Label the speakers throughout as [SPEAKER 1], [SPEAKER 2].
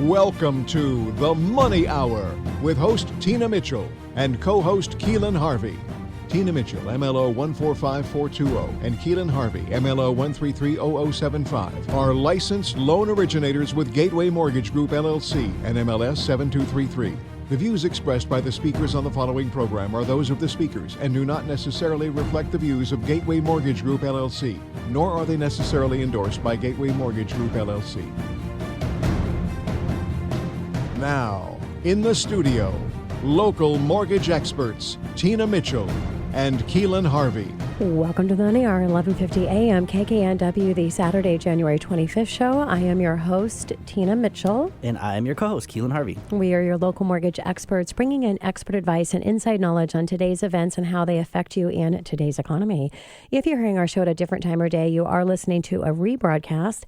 [SPEAKER 1] Welcome to The Money Hour with host Tina Mitchell and co-host Keelan Harvey. Tina Mitchell, MLO 145420, and Keelan Harvey, MLO 1330075, are licensed loan originators with Gateway Mortgage Group, LLC, and MLS 7233. The views expressed by the speakers on the following program are those of the speakers and do not necessarily reflect the views of Gateway Mortgage Group, LLC, nor are they necessarily endorsed by Gateway Mortgage Group, LLC. Now, in the studio, local mortgage experts Tina Mitchell and Keelan Harvey.
[SPEAKER 2] Welcome to the Money Hour, 11:50 a.m. KKNW, the Saturday, January 25th show. I am your host, Tina Mitchell.
[SPEAKER 3] And I am your co-host, Keelan Harvey.
[SPEAKER 2] We are your local mortgage experts, bringing in expert advice and inside knowledge on today's events and how they affect you in today's economy. If you're hearing our show at a different time or day, you are listening to a rebroadcast,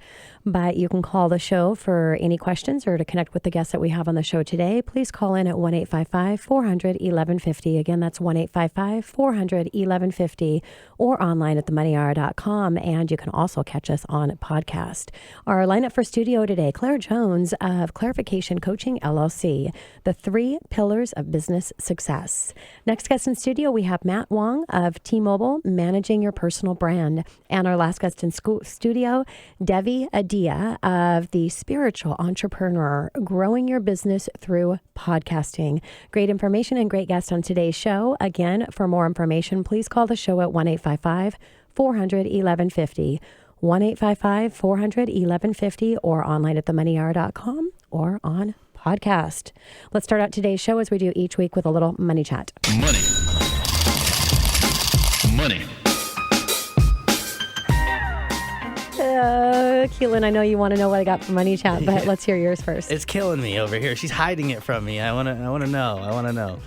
[SPEAKER 2] but you can call the show for any questions or to connect with the guests that we have on the show today. Please call in at 1-855-400-1150. Again, that's 1-855-400-1150. Or online at themoneyhour.com, and you can also catch us on podcast. Our lineup for studio today, Claire Jones of Clarification Coaching, LLC, the 3 pillars of business success. Next guest in studio, we have Matt Wong of T-Mobile, Managing Your Personal Brand. And our last guest in studio, Devi Adia of The Spiritual Entrepreneur, Growing Your Business Through Podcasting. Great information and great guest on today's show. Again, for more information, please call the show at 1-855-400-1150, 1-855-400-1150, or online at themoneyhour.com or on podcast. Let's start out today's show as we do each week with a little money chat.
[SPEAKER 4] Money.
[SPEAKER 2] Keelan, I know you want to know what I got for money chat, but let's hear yours first.
[SPEAKER 3] It's killing me over here. She's hiding it from me. I want to know.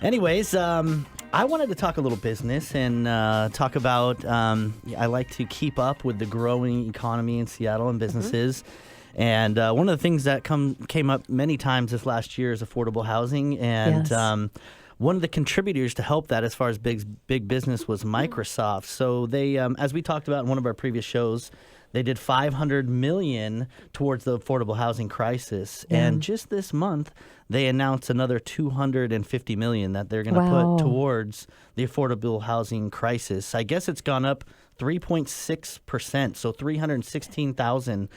[SPEAKER 3] Anyways, I wanted to talk a little business and talk about, I like to keep up with the growing economy in Seattle and businesses. Mm-hmm. And one of the things that came up many times this last year is affordable housing. And yes. One of the contributors to help that as far as big business was Microsoft. So they, as we talked about in one of our previous shows, they did $500 million towards the affordable housing crisis. Yeah. And just this month, they announced another $250 million that they're going to put towards the affordable housing crisis. I guess it's gone up 3.6%, so 316,000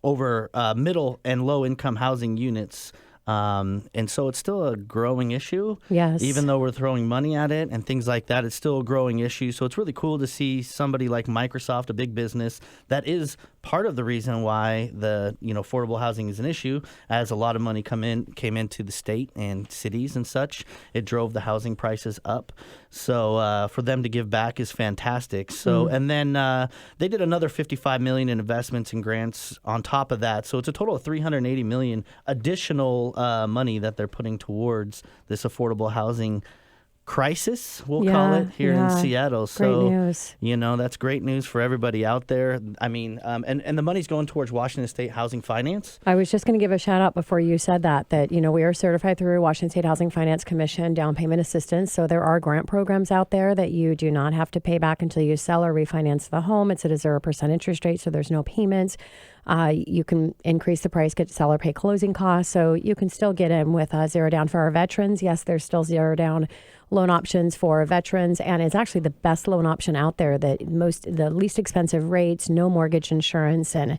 [SPEAKER 3] over middle and low income housing units. And so it's still a growing issue.
[SPEAKER 2] Yes. Even
[SPEAKER 3] though we're throwing money at it and things like that, it's still a growing issue. So it's really cool to see somebody like Microsoft, a big business, that is part of the reason why the affordable housing is an issue. As a lot of money came into the state and cities and such, it drove the housing prices up. So for them to give back is fantastic. So and then they did another $55 million in investments and grants on top of that. So it's a total of $380 million additional money that they're putting towards this affordable housing crisis, we'll call it, here in Seattle. So,
[SPEAKER 2] great news.
[SPEAKER 3] That's great news for everybody out there. I mean, and the money's going towards Washington State Housing Finance.
[SPEAKER 2] I was just going to give a shout out before you said that we are certified through Washington State Housing Finance Commission down payment assistance. So there are grant programs out there that you do not have to pay back until you sell or refinance the home. It's at a 0% interest rate, so there's no payments. You can increase the price, get seller pay closing costs, so you can still get in with zero down for our veterans. Yes, there's still zero down loan options for veterans, and it's actually the best loan option out there. The least expensive rates, no mortgage insurance, and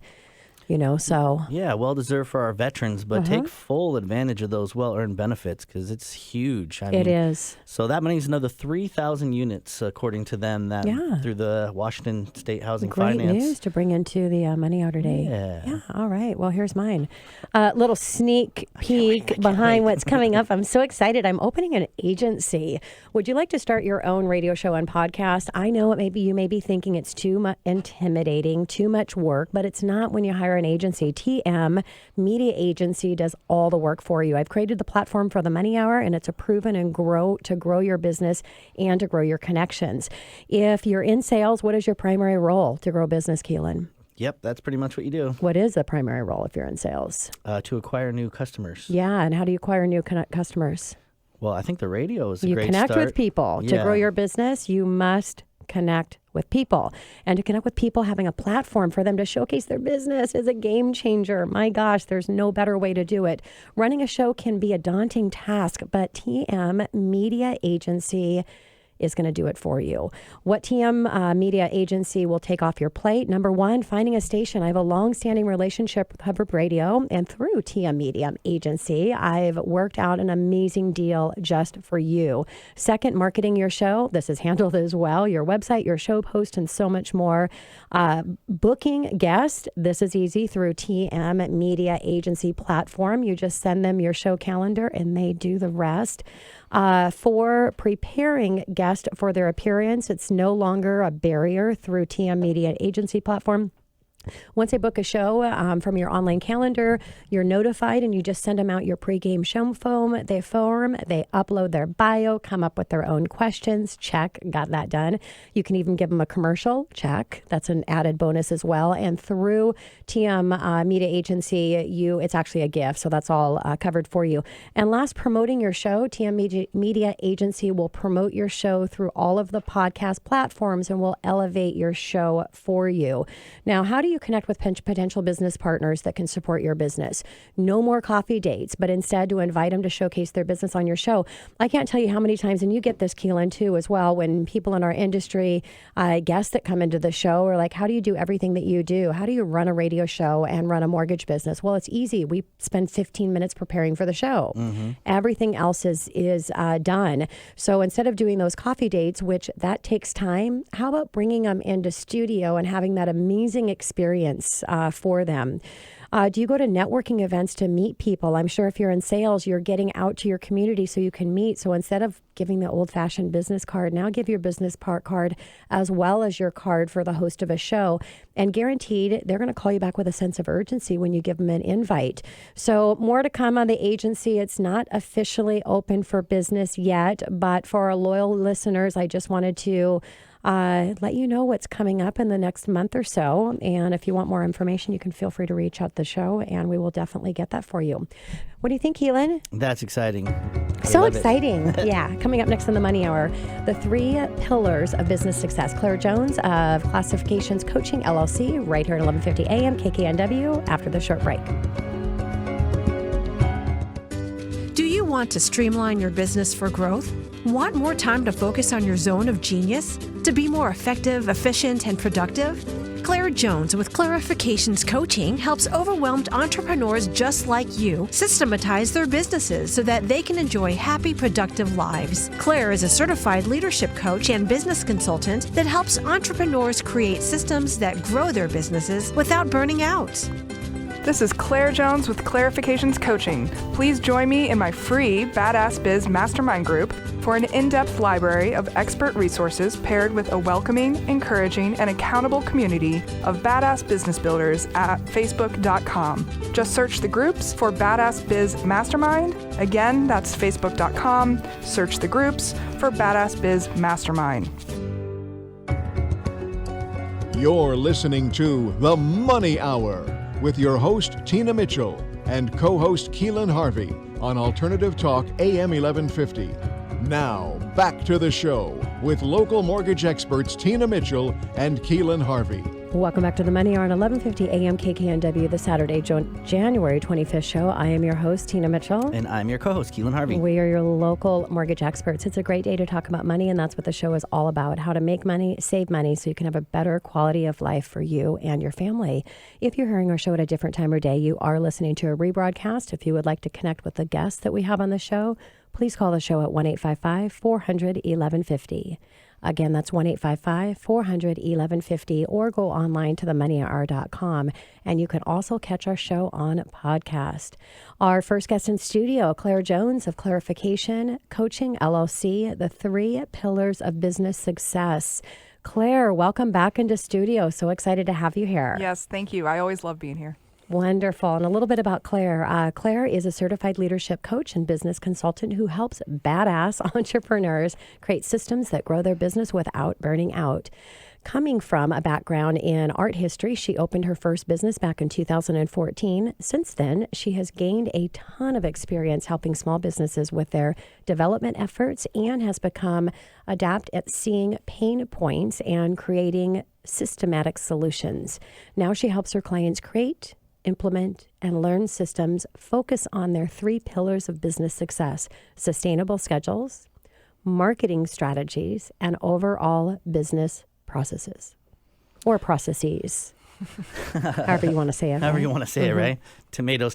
[SPEAKER 2] so.
[SPEAKER 3] Yeah, well deserved for our veterans, but take full advantage of those well-earned benefits because it's huge.
[SPEAKER 2] It is.
[SPEAKER 3] So that money is another 3,000 units, according to them, that through the Washington State Housing Finance.
[SPEAKER 2] Great news to bring into the Money Hour today.
[SPEAKER 3] Yeah.
[SPEAKER 2] All right. Well, here's mine. Little sneak peek behind what's coming up. I'm so excited. I'm opening an agency. Would you like to start your own radio show and podcast? I know you may be thinking it's too intimidating, too much work, but it's not when you hire an agency. TM Media Agency does all the work for you. I've created the platform for the Money Hour, and it's a proven and grow your business and to grow your connections. If you're in sales, what is your primary role to grow business, Keelan?
[SPEAKER 3] Yep, that's pretty much what you do.
[SPEAKER 2] What is the primary role if you're in sales?
[SPEAKER 3] To acquire new customers.
[SPEAKER 2] Yeah, and how do you acquire new customers?
[SPEAKER 3] Well, I think the radio is a great
[SPEAKER 2] start. You connect with people.
[SPEAKER 3] Yeah.
[SPEAKER 2] To grow your business, you must connect with people. And to connect with people, having a platform for them to showcase their business is a game changer. My gosh, there's no better way to do it. Running a show can be a daunting task, but TM Media Agency is going to do it for you. What TM Media Agency will take off your plate? Number one, finding a station. I have a long-standing relationship with Hubbard Radio, and through TM Media Agency, I've worked out an amazing deal just for you. Second, marketing your show. This is handled as well. Your website, your show post, and so much more. Booking guests. This is easy through TM Media Agency platform. You just send them your show calendar, and they do the rest. For preparing guests for their appearance, it's no longer a barrier through TM Media Agency platform. Once they book a show from your online calendar, you're notified and you just send them out your pregame show form. They upload their bio, come up with their own questions. Check, got that done. You can even give them a commercial. Check, that's an added bonus as well. And through TM Media Agency, it's actually a gift, so that's all covered for you. And last, promoting your show. TM Media Agency will promote your show through all of the podcast platforms and will elevate your show for you. Now, how do you connect with potential business partners that can support your business? No more coffee dates, but instead to invite them to showcase their business on your show. I can't tell you how many times, and you get this, Keelan, too, as well, when people in our industry, guests that come into the show are like, how do you do everything that you do? How do you run a radio show and run a mortgage business? Well, it's easy. We spend 15 minutes preparing for the show. Mm-hmm. Everything else is done. So instead of doing those coffee dates, which that takes time, how about bringing them into studio and having that amazing experience for them? Do you go to networking events to meet people? I'm sure if you're in sales, you're getting out to your community so you can meet. So instead of giving the old-fashioned business card, now give your business card as well as your card for the host of a show. And guaranteed, they're going to call you back with a sense of urgency when you give them an invite. So more to come on the agency. It's not officially open for business yet, but for our loyal listeners, I just wanted to let you know what's coming up in the next month or so. And if you want more information, you can feel free to reach out to the show, and we will definitely get that for you. What do you think, Keelan?
[SPEAKER 3] That's exciting.
[SPEAKER 2] So exciting. Yeah. Coming up next in the Money Hour, the 3 pillars of business success. Claire Jones of Classifications Coaching, LLC, right here at 1150 AM, KKNW, after the short break.
[SPEAKER 4] Do you want to streamline your business for growth? Want more time to focus on your zone of genius? To be more effective, efficient, and productive? Claire Jones with Clarifications Coaching helps overwhelmed entrepreneurs just like you systematize their businesses so that they can enjoy happy, productive lives. Claire is a certified leadership coach and business consultant that helps entrepreneurs create systems that grow their businesses without burning out.
[SPEAKER 5] This is Claire Jones with Clarifications Coaching. Please join me in my free Badass Biz Mastermind group for an in-depth library of expert resources paired with a welcoming, encouraging, and accountable community of badass business builders at facebook.com. Just search the groups for Badass Biz Mastermind. Again, that's facebook.com. Search the groups for Badass Biz Mastermind.
[SPEAKER 1] You're listening to The Money Hour with your host, Tina Mitchell, and co-host Keelan Harvey on Alternative Talk AM 1150. Now, back to the show with local mortgage experts Tina Mitchell and Keelan Harvey.
[SPEAKER 2] Welcome back to the Money Hour on 1150 AM KKNW, the Saturday, January 25th show. I am your host, Tina Mitchell.
[SPEAKER 3] And I'm your co-host, Keelan Harvey.
[SPEAKER 2] We are your local mortgage experts. It's a great day to talk about money, and that's what the show is all about, how to make money, save money, so you can have a better quality of life for you and your family. If you're hearing our show at a different time or day, you are listening to a rebroadcast. If you would like to connect with the guests that we have on the show, please call the show at 1-855-400-1150. Again, that's 1-855-400-1150, or go online to themoneyhour.com, and you can also catch our show on podcast. Our first guest in studio, Claire Jones of Clarification Coaching, LLC, the 3 pillars of business success. Claire, welcome back into studio. So excited to have you here.
[SPEAKER 5] Yes, thank you. I always love being here.
[SPEAKER 2] Wonderful. And a little bit about Claire. Claire is a certified leadership coach and business consultant who helps badass entrepreneurs create systems that grow their business without burning out. Coming from a background in art history, she opened her first business back in 2014. Since then, she has gained a ton of experience helping small businesses with their development efforts and has become adept at seeing pain points and creating systematic solutions. Now she helps her clients create, implement, and learn systems focus on their 3 pillars of business success: sustainable schedules, marketing strategies, and overall business processes or processes. However you want to say it.
[SPEAKER 3] However
[SPEAKER 2] right?
[SPEAKER 3] you want to say it, right? Tomatoes.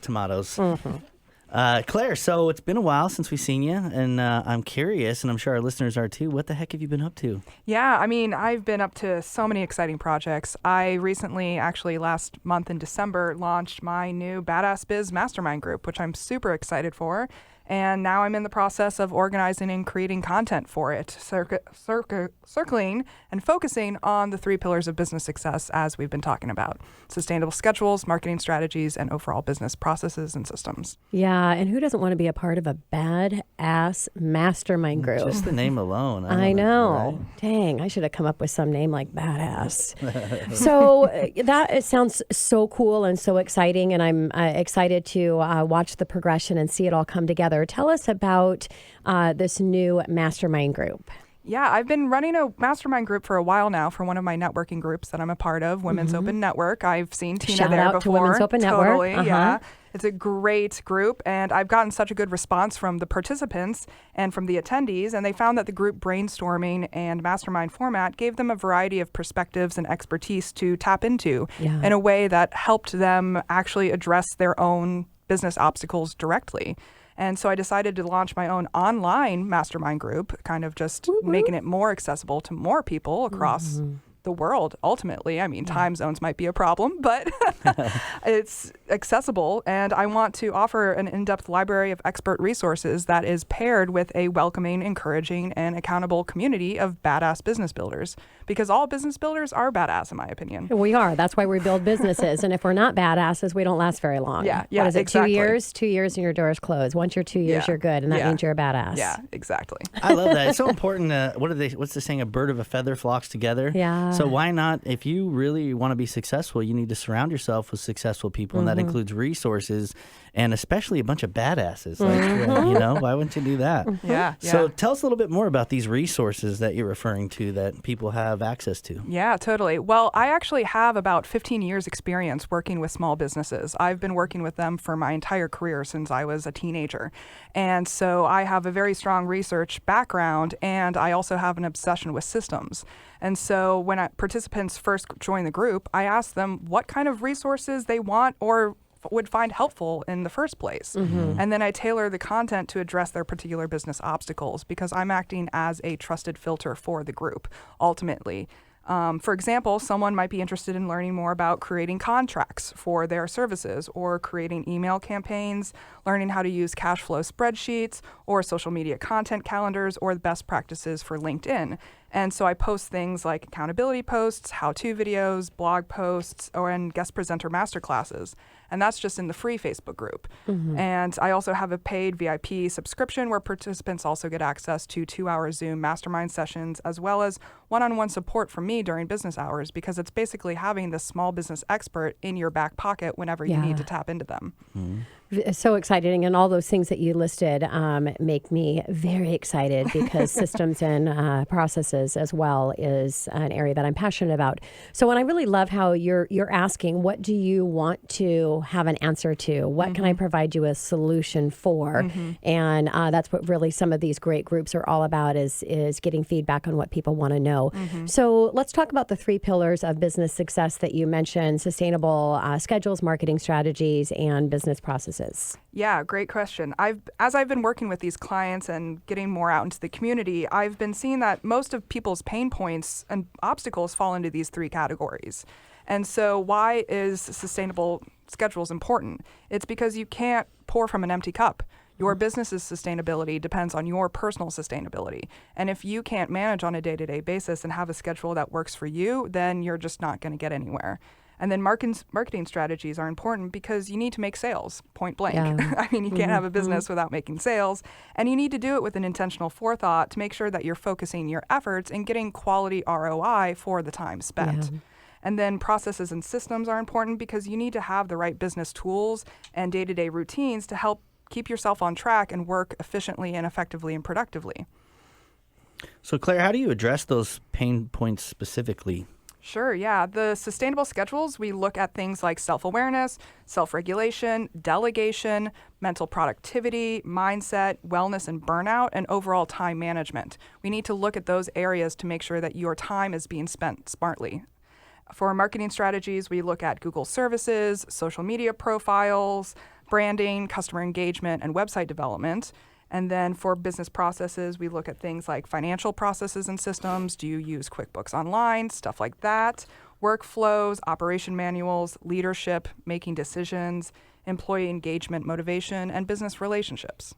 [SPEAKER 3] Claire, so it's been a while since we've seen you, and I'm curious, and I'm sure our listeners are too, what the heck have you been up to?
[SPEAKER 5] Yeah, I mean, I've been up to so many exciting projects. I recently, actually last month in December, launched my new Badass Biz Mastermind group, which I'm super excited for. And now I'm in the process of organizing and creating content for it, circling and focusing on the 3 pillars of business success as we've been talking about: sustainable schedules, marketing strategies, and overall business processes and systems.
[SPEAKER 2] Yeah, and who doesn't want to be a part of a badass mastermind group?
[SPEAKER 3] Just the name alone.
[SPEAKER 2] I know.
[SPEAKER 3] Right?
[SPEAKER 2] Dang, I should have come up with some name like badass. So it sounds so cool and so exciting, and I'm excited to watch the progression and see it all come together. Tell us about this new mastermind group.
[SPEAKER 5] Yeah, I've been running a mastermind group for a while now for one of my networking groups that I'm a part of, Women's Open Network. I've seen Tina
[SPEAKER 2] Shout
[SPEAKER 5] there
[SPEAKER 2] out
[SPEAKER 5] before.
[SPEAKER 2] to Women's Open Network.
[SPEAKER 5] Totally, yeah. It's a great group, and I've gotten such a good response from the participants and from the attendees, and they found that the group brainstorming and mastermind format gave them a variety of perspectives and expertise to tap into in a way that helped them actually address their own business obstacles directly. And so I decided to launch my own online mastermind group, kind of just making it more accessible to more people across the world. Ultimately, I mean, time zones might be a problem, but it's accessible. And I want to offer an in-depth library of expert resources that is paired with a welcoming, encouraging, and accountable community of badass business builders. Because all business builders are badass, in my opinion.
[SPEAKER 2] We are. That's why we build businesses. And if we're not badasses, we don't last very long.
[SPEAKER 5] Yeah,
[SPEAKER 2] What is it,
[SPEAKER 5] exactly.
[SPEAKER 2] 2 years? 2 years and your doors closed. Once you're 2 years, you're good. And that means you're a badass.
[SPEAKER 5] Yeah, exactly.
[SPEAKER 3] I love that. It's so important. What's the saying? A bird of a feather flocks together.
[SPEAKER 2] Yeah.
[SPEAKER 3] So why not, if you really want to be successful, you need to surround yourself with successful people, and that includes resources, and especially a bunch of badasses. Like, why wouldn't you do that?
[SPEAKER 5] Yeah.
[SPEAKER 3] So tell us a little bit more about these resources that you're referring to that people have access to.
[SPEAKER 5] Yeah, totally. Well, I actually have about 15 years experience working with small businesses. I've been working with them for my entire career since I was a teenager. And so I have a very strong research background, and I also have an obsession with systems. And so when participants first join the group, I ask them what kind of resources they want or would find helpful in the first place. And then I tailor the content to address their particular business obstacles, because I'm acting as a trusted filter for the group, ultimately. For example, someone might be interested in learning more about creating contracts for their services, or creating email campaigns, learning how to use cash flow spreadsheets, or social media content calendars, or the best practices for LinkedIn. And so I post things like accountability posts, how-to videos, blog posts, and guest presenter masterclasses. And that's just in the free Facebook group. And I also have a paid VIP subscription where participants also get access to 2-hour Zoom mastermind sessions, as well as one-on-one support from me during business hours, because it's basically having this small business expert in your back pocket whenever you need to tap into them.
[SPEAKER 2] So exciting. And all those things that you listed make me very excited, because systems and processes as well is an area that I'm passionate about. So, and I really love how you're asking, what do you want to have an answer to? What can I provide you a solution for? And that's what really some of these great groups are all about, is getting feedback on what people want to know. So let's talk about the 3 pillars of business success that you mentioned: sustainable schedules, marketing strategies, and business processes.
[SPEAKER 5] Yeah, great question. As I've been working with these clients and getting more out into the community, I've been seeing that most of people's pain points and obstacles fall into these 3 categories. And so why is sustainable schedules important? It's because you can't pour from an empty cup. Your business's sustainability depends on your personal sustainability. And if you can't manage on a day-to-day basis and have a schedule that works for you, then you're just not going to get anywhere. And then marketing strategies are important because you need to make sales, point blank.
[SPEAKER 2] Yeah.
[SPEAKER 5] I mean, you can't have a business without making sales. And you need to do it with an intentional forethought to make sure that you're focusing your efforts and getting quality ROI for the time spent.
[SPEAKER 2] Yeah.
[SPEAKER 5] And then processes and systems are important because you need to have the right business tools and day-to-day routines to help keep yourself on track and work efficiently and effectively and productively.
[SPEAKER 3] So, Claire, how do you address those pain points specifically?
[SPEAKER 5] Sure, yeah. The sustainable schedules, we look at things like self-awareness, self-regulation, delegation, mental productivity, mindset, wellness and burnout, and overall time management. We need to look at those areas to make sure that your time is being spent smartly. For marketing strategies, we look at Google services, social media profiles, branding, customer engagement, and website development. And then for business processes, we look at things like financial processes and systems. Do you use QuickBooks Online? Stuff like that. Workflows, operation manuals, leadership, making decisions, employee engagement, motivation, and business relationships.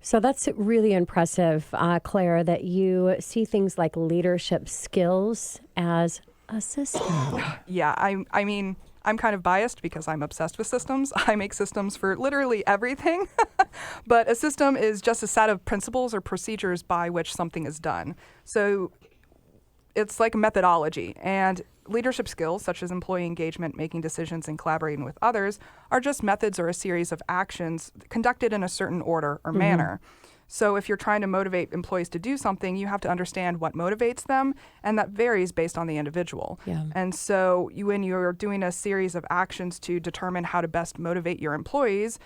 [SPEAKER 2] So that's really impressive, Claire, that you see things like leadership skills as a system.
[SPEAKER 5] Yeah, I mean, I'm kind of biased because I'm obsessed with systems. I make systems for literally everything. But a system is just a set of principles or procedures by which something is done. So it's like a methodology. And leadership skills, such as employee engagement, making decisions, and collaborating with others, are just methods or a series of actions conducted in a certain order or manner. So if you're trying to motivate employees to do something, you have to understand what motivates them, and that varies based on the individual.
[SPEAKER 2] Yeah.
[SPEAKER 5] And so when you're doing a series of actions to determine how to best motivate your employees,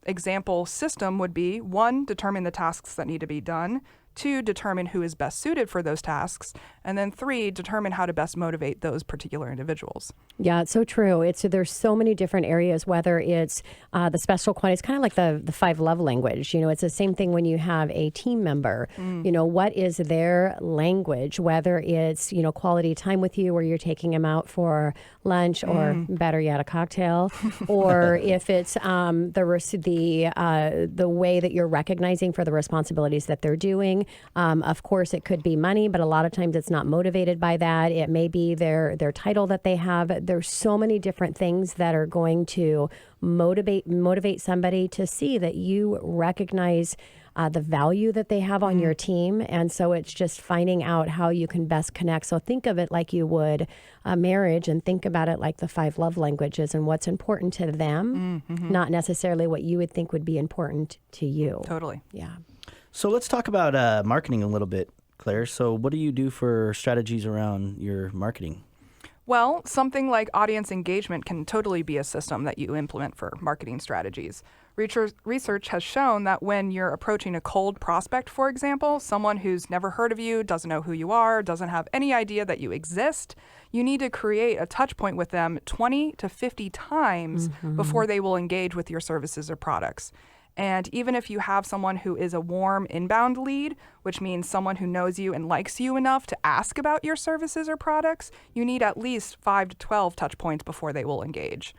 [SPEAKER 5] example system would be 1, determine the tasks that need to be done, 2, determine who is best suited for those tasks, and then 3, determine how to best motivate those particular individuals.
[SPEAKER 2] Yeah, it's so true. There's so many different areas, whether it's the special quality. It's kind of like the 5 love language. It's the same thing when you have a team member. What is their language, whether it's, quality time with you where you're taking them out for lunch or better yet, a cocktail, or if it's the way that you're recognizing for the responsibilities that they're doing. Of course, it could be money, but a lot of times it's not motivated by that. It may be their title that they have. There's so many different things that are going to motivate somebody to see that you recognize the value that they have on your team. And so it's just finding out how you can best connect. So think of it like you would a marriage, and think about it like the 5 love languages and what's important to them, not necessarily what you would think would be important to you.
[SPEAKER 5] Totally.
[SPEAKER 2] Yeah.
[SPEAKER 3] So let's talk about marketing a little bit, Claire. So what do you do for strategies around your marketing?
[SPEAKER 5] Well, something like audience engagement can totally be a system that you implement for marketing strategies. Research has shown that when you're approaching a cold prospect, for example, someone who's never heard of you, doesn't know who you are, doesn't have any idea that you exist, you need to create a touch point with them 20 to 50 times before they will engage with your services or products. And even if you have someone who is a warm inbound lead, which means someone who knows you and likes you enough to ask about your services or products, you need at least 5 to 12 touch points before they will engage.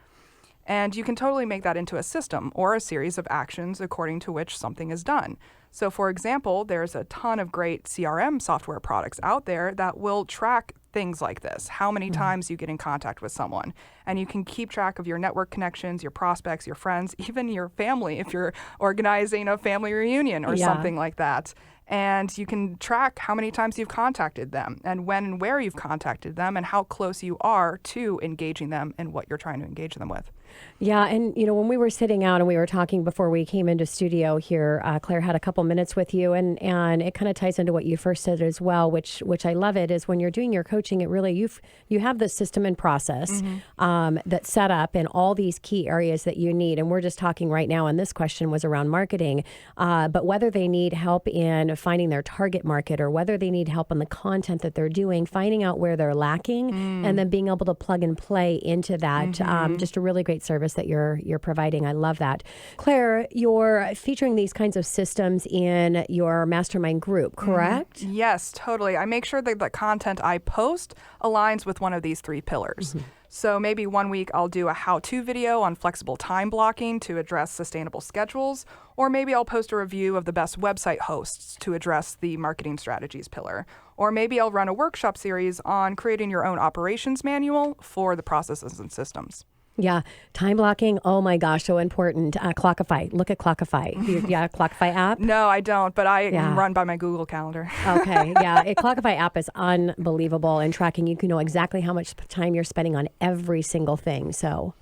[SPEAKER 5] And you can totally make that into a system or a series of actions according to which something is done. So for example, there's a ton of great CRM software products out there that will track things like this, how many times you get in contact with someone. And you can keep track of your network connections, your prospects, your friends, even your family if you're organizing a family reunion or something like that. And you can track how many times you've contacted them and when and where you've contacted them and how close you are to engaging them in what you're trying to engage them with.
[SPEAKER 2] Yeah, and when we were sitting out and we were talking before we came into studio here, Claire had a couple minutes with you, and it kind of ties into what you first said as well, which I love it, is when you're doing your coaching, it really, you have the system and process that's set up in all these key areas that you need. And we're just talking right now, and this question was around marketing, but whether they need help in finding their target market or whether they need help on the content that they're doing, finding out where they're lacking, and then being able to plug and play into that. Just a really great service that you're providing. I love that. Claire, you're featuring these kinds of systems in your mastermind group, correct?
[SPEAKER 5] Yes, totally. I make sure that the content I post aligns with one of these 3 pillars. So maybe one week I'll do a how-to video on flexible time blocking to address sustainable schedules, or maybe I'll post a review of the best website hosts to address the marketing strategies pillar. Or maybe I'll run a workshop series on creating your own operations manual for the processes and systems.
[SPEAKER 2] Yeah, time blocking. Oh my gosh, so important. Clockify. Look at Clockify. Yeah, Clockify app.
[SPEAKER 5] No, I don't, but I am run by my Google Calendar.
[SPEAKER 2] Okay, yeah. A Clockify app is unbelievable in tracking. You can know exactly how much time you're spending on every single thing. So.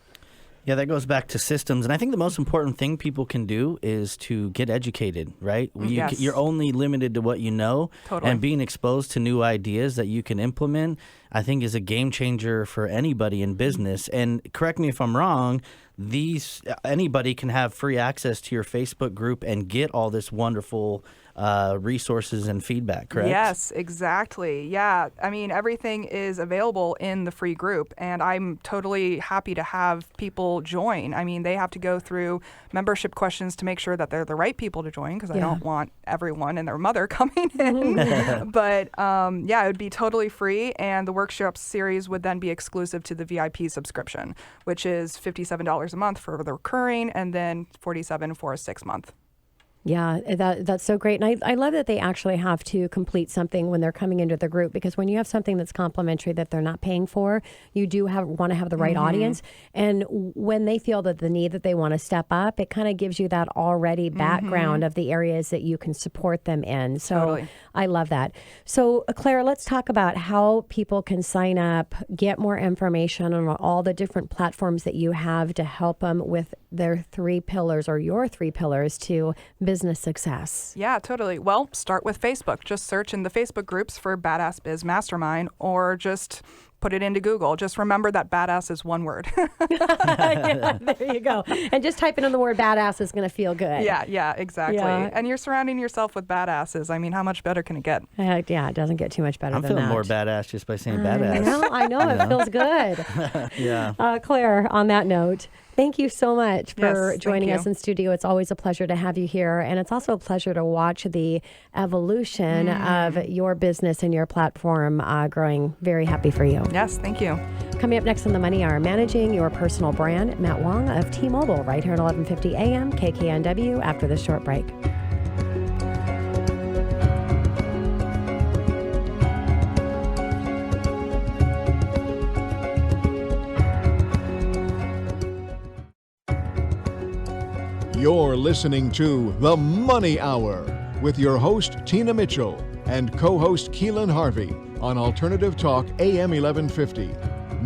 [SPEAKER 3] Yeah, that goes back to systems. And I think the most important thing people can do is to get educated, right?
[SPEAKER 5] Yes.
[SPEAKER 3] You're only limited to what you know.
[SPEAKER 5] Totally.
[SPEAKER 3] And being exposed to new ideas that you can implement, I think, is a game changer for anybody in business. And correct me if I'm wrong, anybody can have free access to your Facebook group and get all this wonderful resources and feedback, correct?
[SPEAKER 5] Yes, exactly. Yeah. I mean, everything is available in the free group, and I'm totally happy to have people join. I mean, they have to go through membership questions to make sure that they're the right people to join, because I don't want everyone and their mother coming in. But yeah, it would be totally free, and the workshop series would then be exclusive to the VIP subscription, which is $57 a month for the recurring, and then $47 for a 6-month.
[SPEAKER 2] Yeah, that's so great. And I love that they actually have to complete something when they're coming into the group, because when you have something that's complimentary that they're not paying for, you do want to have the right audience. And when they feel that the need that they want to step up, it kind of gives you that already background of the areas that you can support them in. So
[SPEAKER 5] Totally.
[SPEAKER 2] I love that. So Claire, let's talk about how people can sign up, get more information on all the different platforms that you have to help them with their 3 pillars, or your 3 pillars to business success.
[SPEAKER 5] Yeah, totally. Well, start with Facebook. Just search in the Facebook groups for Badass Biz Mastermind, or just put it into Google. Just remember that badass is one word.
[SPEAKER 2] Yeah, there you go. And just typing in the word badass is going to feel good.
[SPEAKER 5] Yeah, exactly.
[SPEAKER 2] Yeah.
[SPEAKER 5] And you're surrounding yourself with badasses. I mean, how much better can it get?
[SPEAKER 2] Yeah, it doesn't get too much better
[SPEAKER 3] I'm
[SPEAKER 2] than
[SPEAKER 3] feeling
[SPEAKER 2] that.
[SPEAKER 3] more badass just by saying badass.
[SPEAKER 2] I know. It feels good.
[SPEAKER 3] Yeah.
[SPEAKER 2] Claire, on that note, thank you so much for
[SPEAKER 5] Yes,
[SPEAKER 2] joining
[SPEAKER 5] thank
[SPEAKER 2] us
[SPEAKER 5] you.
[SPEAKER 2] in studio. It's always a pleasure to have you here. And it's also a pleasure to watch the evolution of your business and your platform growing. Very happy for you.
[SPEAKER 5] Yes, thank you.
[SPEAKER 2] Coming up next on the Money Hour, managing your personal brand, Matt Wong of T-Mobile, right here at 11:50 a.m. KKNW after this short break.
[SPEAKER 1] You're listening to The Money Hour with your host, Tina Mitchell, and co-host Keelan Harvey on Alternative Talk AM 1150.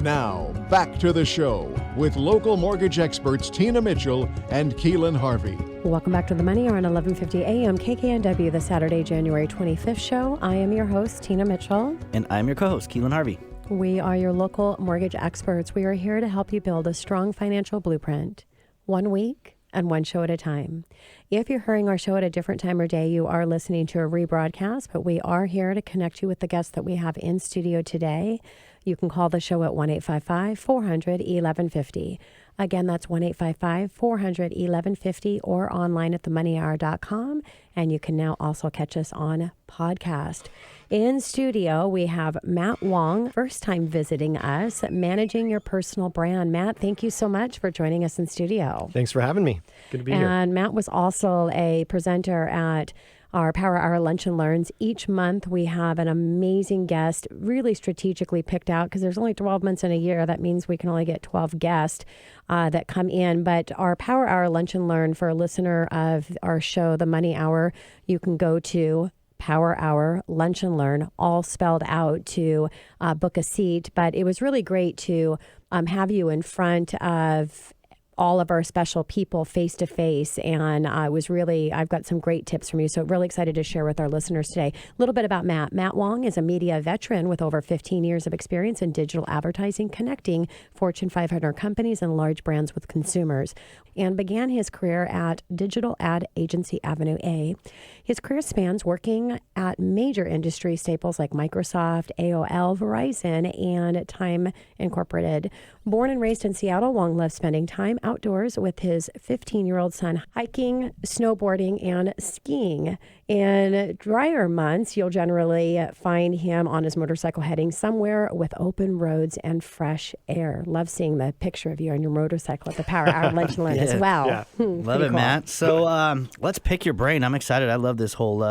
[SPEAKER 1] Now, back to the show with local mortgage experts Tina Mitchell and Keelan Harvey.
[SPEAKER 2] Welcome back to the Money Hour on 11:50 a.m. KKNW, the Saturday, January 25th show. I am your host, Tina Mitchell.
[SPEAKER 3] And I'm your co-host, Keelan Harvey.
[SPEAKER 2] We are your local mortgage experts. We are here to help you build a strong financial blueprint, 1 week and one show at a time. If you're hearing our show at a different time or day, you are listening to a rebroadcast, but we are here to connect you with the guests that we have in studio today. You can call the show at 1-855-400-1150. Again, that's 1-855-400-1150, or online at themoneyhour.com. And you can now also catch us on podcast. In studio, we have Matt Wong, first time visiting us, managing your personal brand. Matt, thank you so much for joining us in studio.
[SPEAKER 6] Thanks for having me. Good to be here.
[SPEAKER 2] And Matt was also a presenter at our Power Hour Lunch and Learns. Each month we have an amazing guest, really strategically picked out, because there's only 12 months in a year. That means we can only get 12 guests that come in. But our Power Hour Lunch and Learn, for a listener of our show, The Money Hour, you can go to Power Hour Lunch and Learn, all spelled out, to book a seat. But it was really great to have you in front of all of our special people face to face. And I've got some great tips from you. So really excited to share with our listeners today. A little bit about Matt. Matt Wong is a media veteran with over 15 years of experience in digital advertising, connecting Fortune 500 companies and large brands with consumers, and began his career at digital ad agency Avenue A. His career spans working at major industry staples like Microsoft, AOL, Verizon, and Time Incorporated. Born and raised in Seattle, Wong loves spending time outdoors with his 15-year-old son, hiking, snowboarding, and skiing. In drier months, you'll generally find him on his motorcycle heading somewhere with open roads and fresh air. Love seeing the picture of you on your motorcycle at the Power Hour Lunch and Learn as well.
[SPEAKER 6] Yeah.
[SPEAKER 3] Love it,
[SPEAKER 2] cool.
[SPEAKER 3] Matt. So let's pick your brain. I'm excited. I love this whole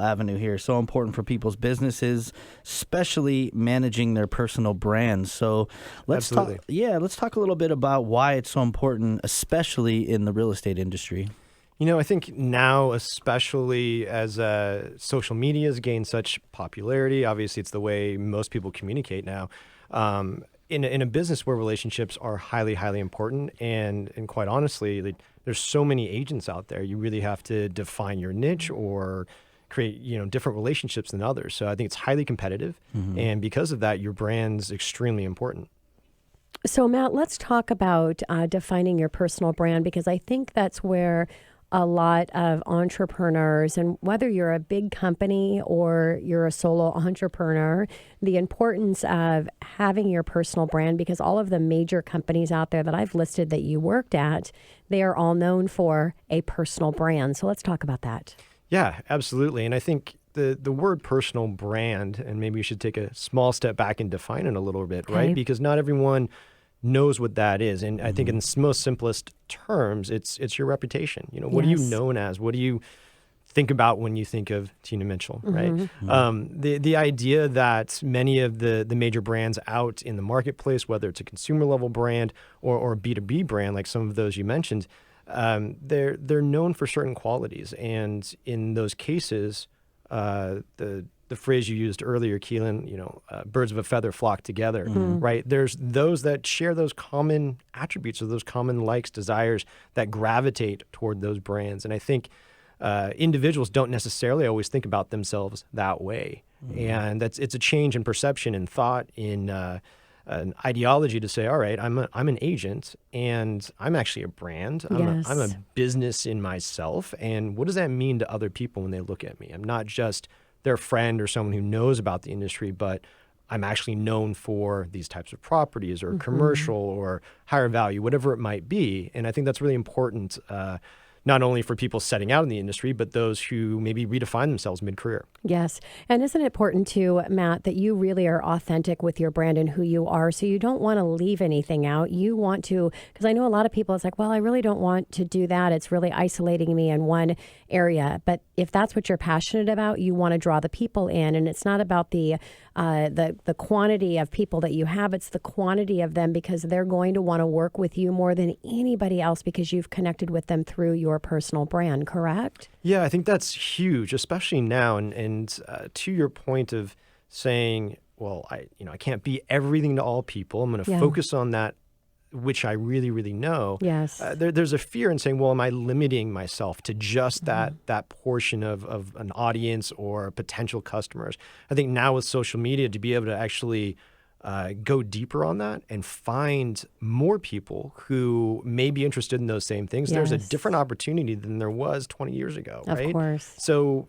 [SPEAKER 3] avenue here. So important for people's businesses, especially managing their personal brands. So let's talk a little bit about why it's so important, especially in the real estate industry.
[SPEAKER 6] I think now, especially as social media has gained such popularity, obviously it's the way most people communicate now. In a business where relationships are highly, highly important, and quite honestly, there's so many agents out there, you really have to define your niche or create different relationships than others. So I think it's highly competitive, and because of that, your brand's extremely important.
[SPEAKER 2] So Matt, let's talk about defining your personal brand, because I think that's where a lot of entrepreneurs, and whether you're a big company or you're a solo entrepreneur, the importance of having your personal brand, because all of the major companies out there that I've listed that you worked at, they are all known for a personal brand. So let's talk about that.
[SPEAKER 6] Yeah, absolutely. And I think the word personal brand, and maybe we should take a small step back and define it a little bit,
[SPEAKER 2] Okay.
[SPEAKER 6] right? Because not everyone knows what that is. And I think in the most simplest terms, it's your reputation. What are you known as? What do you think about when you think of Tina Mitchell, right? The idea that many of the major brands out in the marketplace, whether it's a consumer level brand or a B2B brand, like some of those you mentioned, they're known for certain qualities. And in those cases, the phrase you used earlier, Keelan, birds of a feather flock together, right? There's those that share those common attributes or those common likes, desires that gravitate toward those brands. And I think individuals don't necessarily always think about themselves that way. And it's a change in perception and thought, in an ideology to say, all right, I'm an agent and I'm actually a brand. I'm a business in myself. And what does that mean to other people when they look at me? I'm not just their friend or someone who knows about the industry, but I'm actually known for these types of properties or commercial or higher value, whatever it might be. And I think that's really important, not only for people setting out in the industry, but those who maybe redefine themselves mid-career.
[SPEAKER 2] Yes. And isn't it important too, Matt, that you really are authentic with your brand and who you are? So you don't want to leave anything out. You want to, because I know a lot of people, it's like, well, I really don't want to do that. It's really isolating me in one area. But if that's what you're passionate about, you want to draw the people in. And it's not about the quantity of people that you have. It's the quantity of them, because they're going to want to work with you more than anybody else because you've connected with them through your personal brand, correct?
[SPEAKER 6] Yeah, I think that's huge, especially now. And to your point of saying, well, I can't be everything to all people. I'm going to focus on that which I really, really know.
[SPEAKER 2] Yes.
[SPEAKER 6] There's a fear in saying, well, am I limiting myself to just that portion of an audience or potential customers? I think now with social media, to be able to actually go deeper on that and find more people who may be interested in those same things, there's a different opportunity than there was 20 years ago, right?
[SPEAKER 2] Of course.
[SPEAKER 6] So,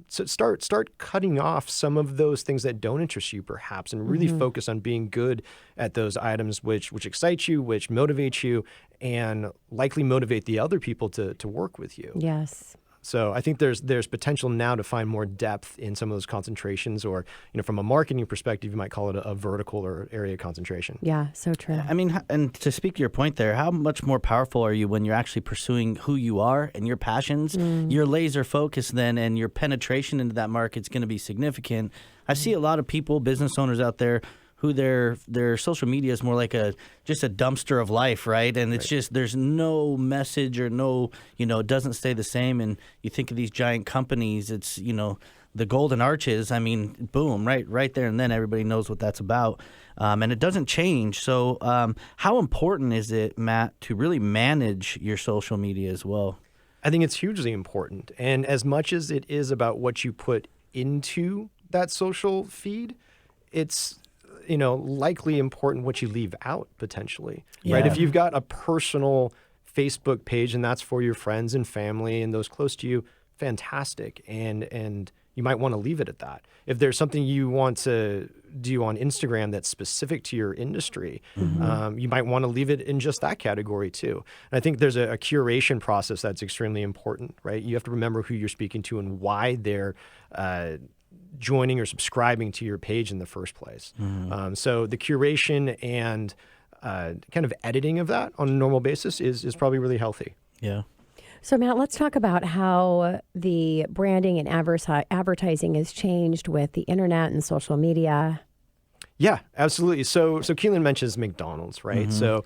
[SPEAKER 6] so start cutting off some of those things that don't interest you perhaps, and really focus on being good at those items which excite you, which motivate you, and likely motivate the other people to work with you.
[SPEAKER 2] Yes.
[SPEAKER 6] So I think there's potential now to find more depth in some of those concentrations, or from a marketing perspective, you might call it a vertical or area concentration.
[SPEAKER 2] Yeah, so true.
[SPEAKER 3] I mean, and to speak to your point there, how much more powerful are you when you're actually pursuing who you are and your passions? Your laser focus then, and your penetration into that market is going to be significant. I see a lot of people, business owners out there, who their social media is more like just a dumpster of life, right? And it's just, there's no message or no, it doesn't stay the same. And you think of these giant companies, it's, the golden arches, I mean, boom, right there and then everybody knows what that's about. And it doesn't change. So how important is it, Matt, to really manage your social media as well?
[SPEAKER 6] I think it's hugely important. And as much as it is about what you put into that social feed, it's likely important what you leave out potentially, right? If you've got a personal Facebook page and that's for your friends and family and those close to you, fantastic. And you might want to leave it at that. If there's something you want to do on Instagram that's specific to your industry, you might want to leave it in just that category too. And I think there's a curation process that's extremely important, right? You have to remember who you're speaking to and why they're joining or subscribing to your page in the first place. So the curation and kind of editing of that on a normal basis is probably really healthy.
[SPEAKER 3] Yeah.
[SPEAKER 2] So, Matt, let's talk about how the branding and advertising has changed with the internet and social media.
[SPEAKER 6] Yeah, absolutely. So Keelan mentions McDonald's, right? So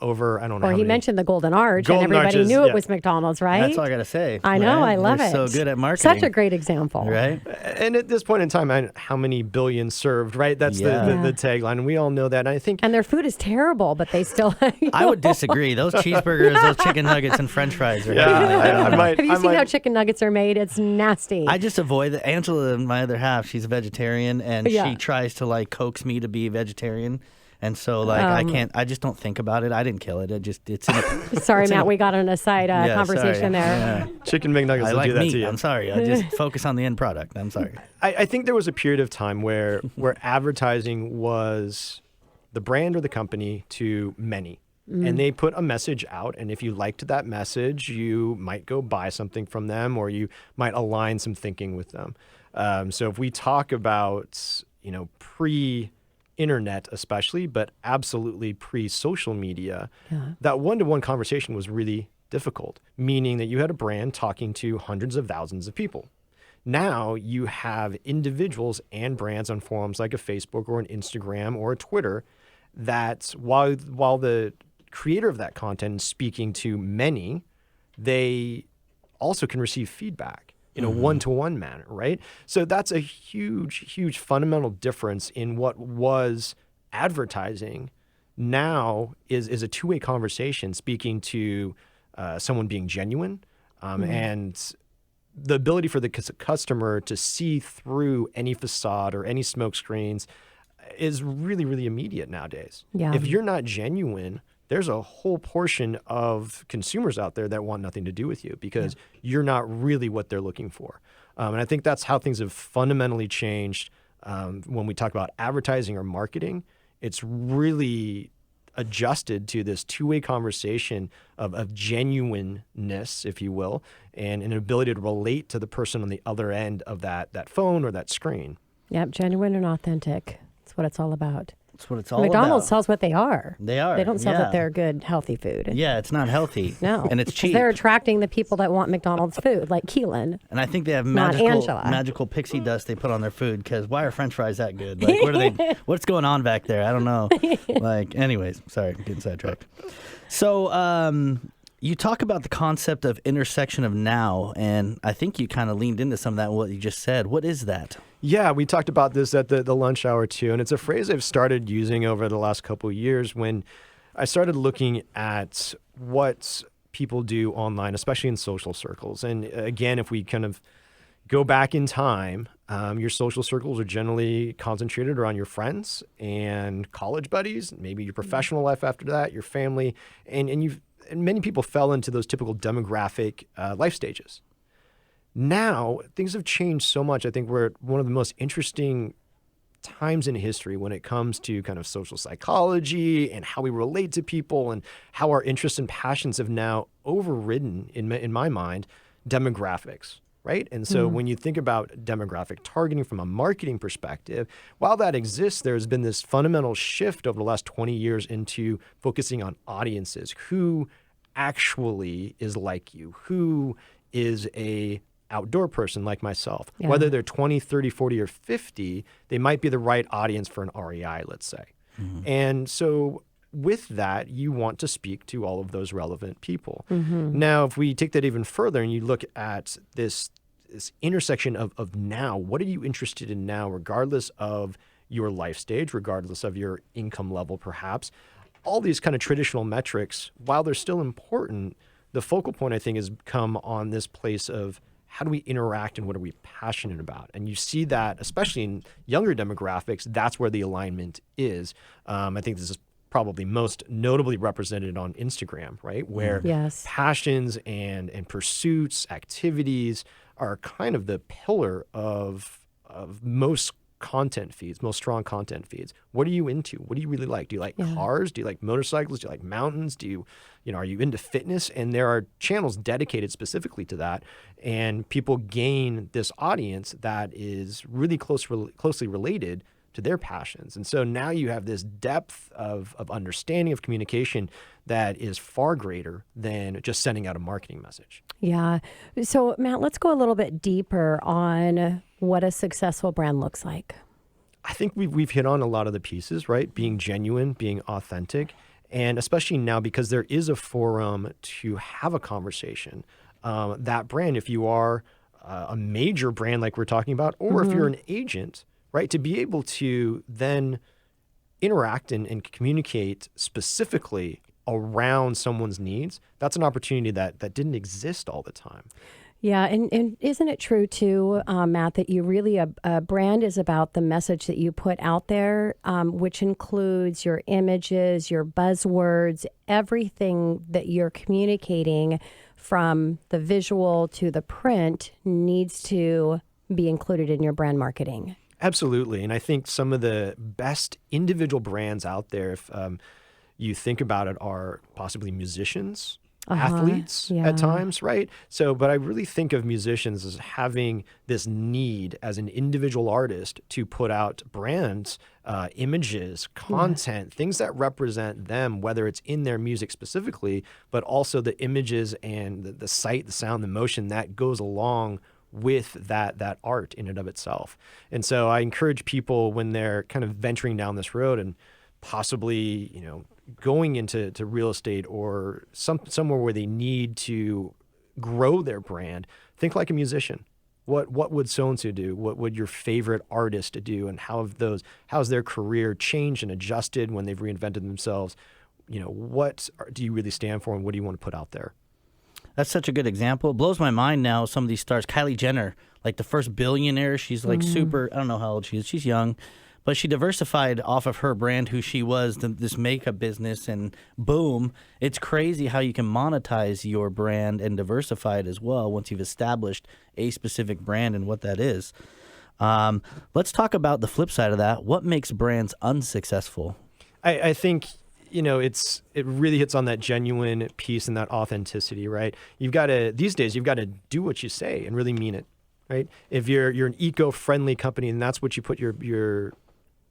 [SPEAKER 6] over, I don't know.
[SPEAKER 2] Or
[SPEAKER 6] how
[SPEAKER 2] he
[SPEAKER 6] many-
[SPEAKER 2] mentioned the Golden Arch,
[SPEAKER 6] Golden
[SPEAKER 2] and everybody
[SPEAKER 6] Arches,
[SPEAKER 2] knew
[SPEAKER 6] yeah.
[SPEAKER 2] it was McDonald's, right?
[SPEAKER 3] That's all I got to say.
[SPEAKER 2] I know,
[SPEAKER 3] right?
[SPEAKER 2] I love
[SPEAKER 3] They're
[SPEAKER 2] it.
[SPEAKER 3] so good at marketing.
[SPEAKER 2] Such a great example.
[SPEAKER 3] Right?
[SPEAKER 6] And at this point in time, how many billions served, right? That's
[SPEAKER 3] Yeah.
[SPEAKER 6] the tagline. And we all know that. And I think
[SPEAKER 2] And their food is terrible, but they still.
[SPEAKER 3] I would disagree. Those cheeseburgers, those chicken nuggets, and French fries are.
[SPEAKER 6] I might.
[SPEAKER 2] Have you
[SPEAKER 6] I
[SPEAKER 2] seen
[SPEAKER 6] might-
[SPEAKER 2] how chicken nuggets are made? It's nasty.
[SPEAKER 3] I just avoid it. Angela, my other half, she's a vegetarian, and she tries to like coax me to be a vegetarian. And so, like, I just don't think about it. I didn't kill it. It's in a,
[SPEAKER 2] Sorry, Matt, we got on a side
[SPEAKER 3] Yeah,
[SPEAKER 2] conversation
[SPEAKER 3] sorry.
[SPEAKER 2] there.
[SPEAKER 3] Yeah.
[SPEAKER 6] Chicken McNuggets
[SPEAKER 3] I
[SPEAKER 6] will
[SPEAKER 3] like
[SPEAKER 6] do that
[SPEAKER 3] meat.
[SPEAKER 6] to you.
[SPEAKER 3] I'm sorry. I just focus on the end product. I'm sorry.
[SPEAKER 6] I think there was a period of time where advertising was the brand or the company to many. And they put a message out, and if you liked that message, you might go buy something from them, or you might align some thinking with them. So if we talk about, pre-internet especially, but absolutely pre-social media, that one-to-one conversation was really difficult, meaning that you had a brand talking to hundreds of thousands of people. Now you have individuals and brands on forums like a Facebook or an Instagram or a Twitter that while the creator of that content is speaking to many, they also can receive feedback in a one-to-one manner, right? So that's a huge, huge fundamental difference in what was advertising now is a two-way conversation speaking to someone being genuine and the ability for the customer to see through any facade or any smoke screens is really, really immediate nowadays.
[SPEAKER 2] Yeah.
[SPEAKER 6] If you're not genuine, there's a whole portion of consumers out there that want nothing to do with you because you're not really what they're looking for. And I think that's how things have fundamentally changed when we talk about advertising or marketing. It's really adjusted to this two-way conversation of genuineness, if you will, and an ability to relate to the person on the other end of that phone or that screen.
[SPEAKER 2] Yep, genuine and authentic. That's what it's all about.
[SPEAKER 3] That's what it's all
[SPEAKER 2] McDonald's
[SPEAKER 3] about.
[SPEAKER 2] sells what they are.
[SPEAKER 3] They are.
[SPEAKER 2] They don't sell that
[SPEAKER 3] yeah.
[SPEAKER 2] they're good, healthy food.
[SPEAKER 3] Yeah, it's not healthy.
[SPEAKER 2] No.
[SPEAKER 3] And it's
[SPEAKER 2] 'Cause
[SPEAKER 3] cheap.
[SPEAKER 2] They're attracting the people that want McDonald's food, like Keelan.
[SPEAKER 3] And I think they have
[SPEAKER 2] Not Angela.
[SPEAKER 3] magical pixie dust they put on their food because why are French fries that good? Like, what are they? What's going on back there? I don't know. Like, anyways, sorry, getting sidetracked. So, you talk about the concept of intersection of now, and I think you kind of leaned into some of that. What you just said. What is that?
[SPEAKER 6] Yeah, we talked about this at the lunch hour too, and it's a phrase I've started using over the last couple of years when I started looking at what people do online, especially in social circles. And again, if we kind of go back in time, your social circles are generally concentrated around your friends and college buddies, maybe your professional life after that, your family, and many people fell into those typical demographic life stages. Now, things have changed so much. I think we're at one of the most interesting times in history when it comes to kind of social psychology and how we relate to people and how our interests and passions have now overridden, in my mind, demographics, right? And so when you think about demographic targeting from a marketing perspective, while that exists, there's been this fundamental shift over the last 20 years into focusing on audiences. Who actually is like you? Who is a outdoor person like myself?
[SPEAKER 2] Yeah.
[SPEAKER 6] Whether they're 20, 30, 40, or 50, they might be the right audience for an REI, let's say. And so with that, you want to speak to all of those relevant people. Now, if we take that even further and you look at this intersection of now, what are you interested in now, regardless of your life stage, regardless of your income level, perhaps? All these kind of traditional metrics, while they're still important, the focal point, I think, has come on this place of how do we interact and what are we passionate about? And you see that, especially in younger demographics, that's where the alignment is. I think this is probably most notably represented on Instagram, right? Where
[SPEAKER 2] Yes.
[SPEAKER 6] passions and pursuits, activities are kind of the pillar of most content feeds, most strong content feeds. What are you into? What do you really like? Do you like cars? Do you like motorcycles? Do you like mountains? Are you into fitness? And there are channels dedicated specifically to that. And people gain this audience that is really closely related to their passions. And so now you have this depth of understanding of communication that is far greater than just sending out a marketing message.
[SPEAKER 2] Yeah. So Matt, let's go a little bit deeper on what a successful brand looks like.
[SPEAKER 6] I think we've hit on a lot of the pieces, right? Being genuine, being authentic, and especially now because there is a forum to have a conversation. That brand, if you are a major brand like we're talking about, or if you're an agent, right, to be able to then interact and communicate specifically around someone's needs, that's an opportunity that didn't exist all the time.
[SPEAKER 2] Yeah, and isn't it true too, Matt, that you really, a brand is about the message that you put out there, which includes your images, your buzzwords, everything that you're communicating from the visual to the print needs to be included in your brand marketing.
[SPEAKER 6] Absolutely. And I think some of the best individual brands out there, if you think about it, are possibly musicians, athletes at times, right? So, but I really think of musicians as having this need as an individual artist to put out brands, images, content, things that represent them, whether it's in their music specifically, but also the images and the sight, the sound, the motion that goes along with that art in and of itself. And so I encourage people when they're kind of venturing down this road and possibly, going into real estate or somewhere where they need to grow their brand, think like a musician. What would so-and-so do? What would your favorite artist do? And how's their career changed and adjusted when they've reinvented themselves? What do you really stand for and what do you want to put out there?
[SPEAKER 3] That's such a good example. It blows my mind now, some of these stars. Kylie Jenner, like the first billionaire, she's like super, I don't know how old she is. She's young, but she diversified off of her brand, who she was, this makeup business, and boom. It's crazy how you can monetize your brand and diversify it as well once you've established a specific brand and what that is. Let's talk about the flip side of that. What makes brands unsuccessful?
[SPEAKER 6] I think it really hits on that genuine piece and that authenticity, right? These days you've got to do what you say and really mean it, right? If you're an eco-friendly company and that's what you put your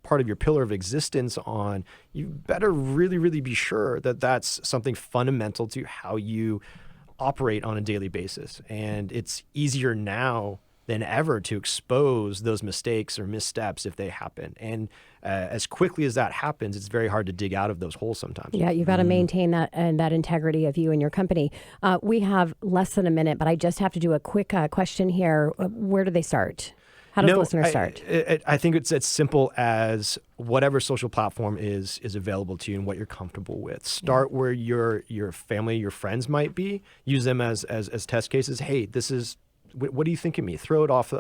[SPEAKER 6] part of your pillar of existence on, you better really, really be sure that that's something fundamental to how you operate on a daily basis. And it's easier now than ever to expose those mistakes or missteps if they happen. And as quickly as that happens, it's very hard to dig out of those holes sometimes.
[SPEAKER 2] Yeah, you've got to maintain that and that integrity of you and your company. We have less than a minute, but I just have to do a quick question here. Where do they start? How does the listener start?
[SPEAKER 6] I think it's as simple as whatever social platform is available to you and what you're comfortable with. Start where your family, your friends might be. Use them as test cases. Hey, what do you think of me? Throw it off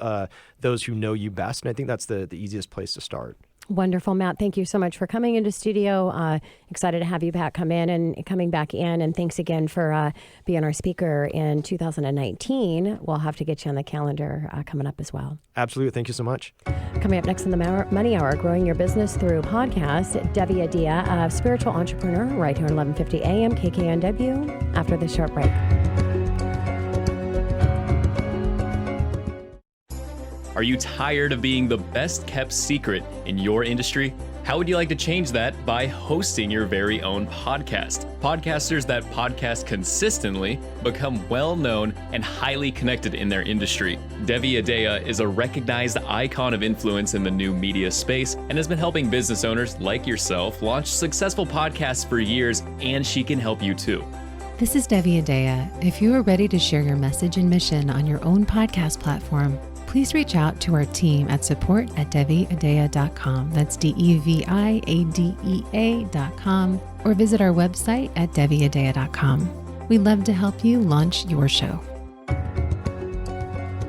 [SPEAKER 6] those who know you best. And I think that's the easiest place to start.
[SPEAKER 2] Wonderful, Matt. Thank you so much for coming into studio. Excited to have you coming back in. And thanks again for being our speaker in 2019. We'll have to get you on the calendar coming up as well.
[SPEAKER 6] Absolutely. Thank you so much.
[SPEAKER 2] Coming up next in the Money Hour, Growing Your Business Through podcast, Devi Adia, a spiritual entrepreneur, right here on 1150 AM KKNW, after this short break.
[SPEAKER 7] Are you tired of being the best kept secret in your industry? How would you like to change that by hosting your very own podcast? Podcasters that podcast consistently become well-known and highly connected in their industry. Devi Adea is a recognized icon of influence in the new media space and has been helping business owners like yourself launch successful podcasts for years, and she can help you too.
[SPEAKER 8] This is Devi Adea. If you are ready to share your message and mission on your own podcast platform, please reach out to our team at support@deviadea.com. That's DEVIADEA.com, or visit our website at deviadea.com. We'd love to help you launch your show.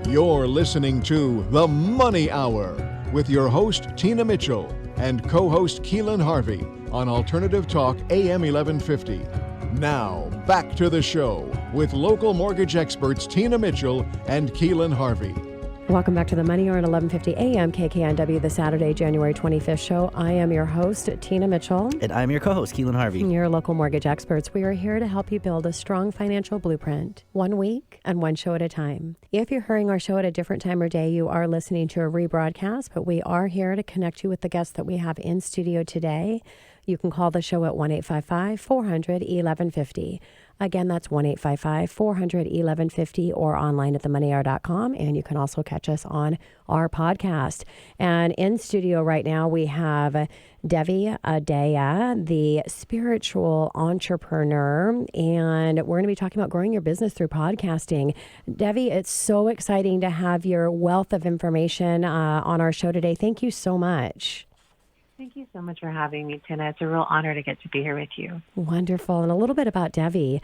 [SPEAKER 1] You're listening to The Money Hour with your host, Tina Mitchell, and co-host Keelan Harvey on Alternative Talk AM 1150. Now, back to the show with local mortgage experts Tina Mitchell and Keelan Harvey.
[SPEAKER 2] Welcome back to the Money Hour at 11:50 a.m. KKNW, the Saturday, January 25th show. I am your host, Tina Mitchell.
[SPEAKER 3] And I'm your co-host, Keelan Harvey.
[SPEAKER 2] Your local mortgage experts. We are here to help you build a strong financial blueprint, 1 week and 1 show at a time. If you're hearing our show at a different time or day, you are listening to a rebroadcast, but we are here to connect you with the guests that we have in studio today. You can call the show at 1-855-400-1150. Again, that's 1-855-400-1150 or online at themoneyhour.com. And you can also catch us on our podcast. And in studio right now, we have Devi Adaya, the spiritual entrepreneur. And we're going to be talking about growing your business through podcasting. Devi, it's so exciting to have your wealth of information on our show today. Thank you so much.
[SPEAKER 9] Thank you so much for having me, Tina. It's a real honor to get to be here with you.
[SPEAKER 2] Wonderful. And a little bit about Devi.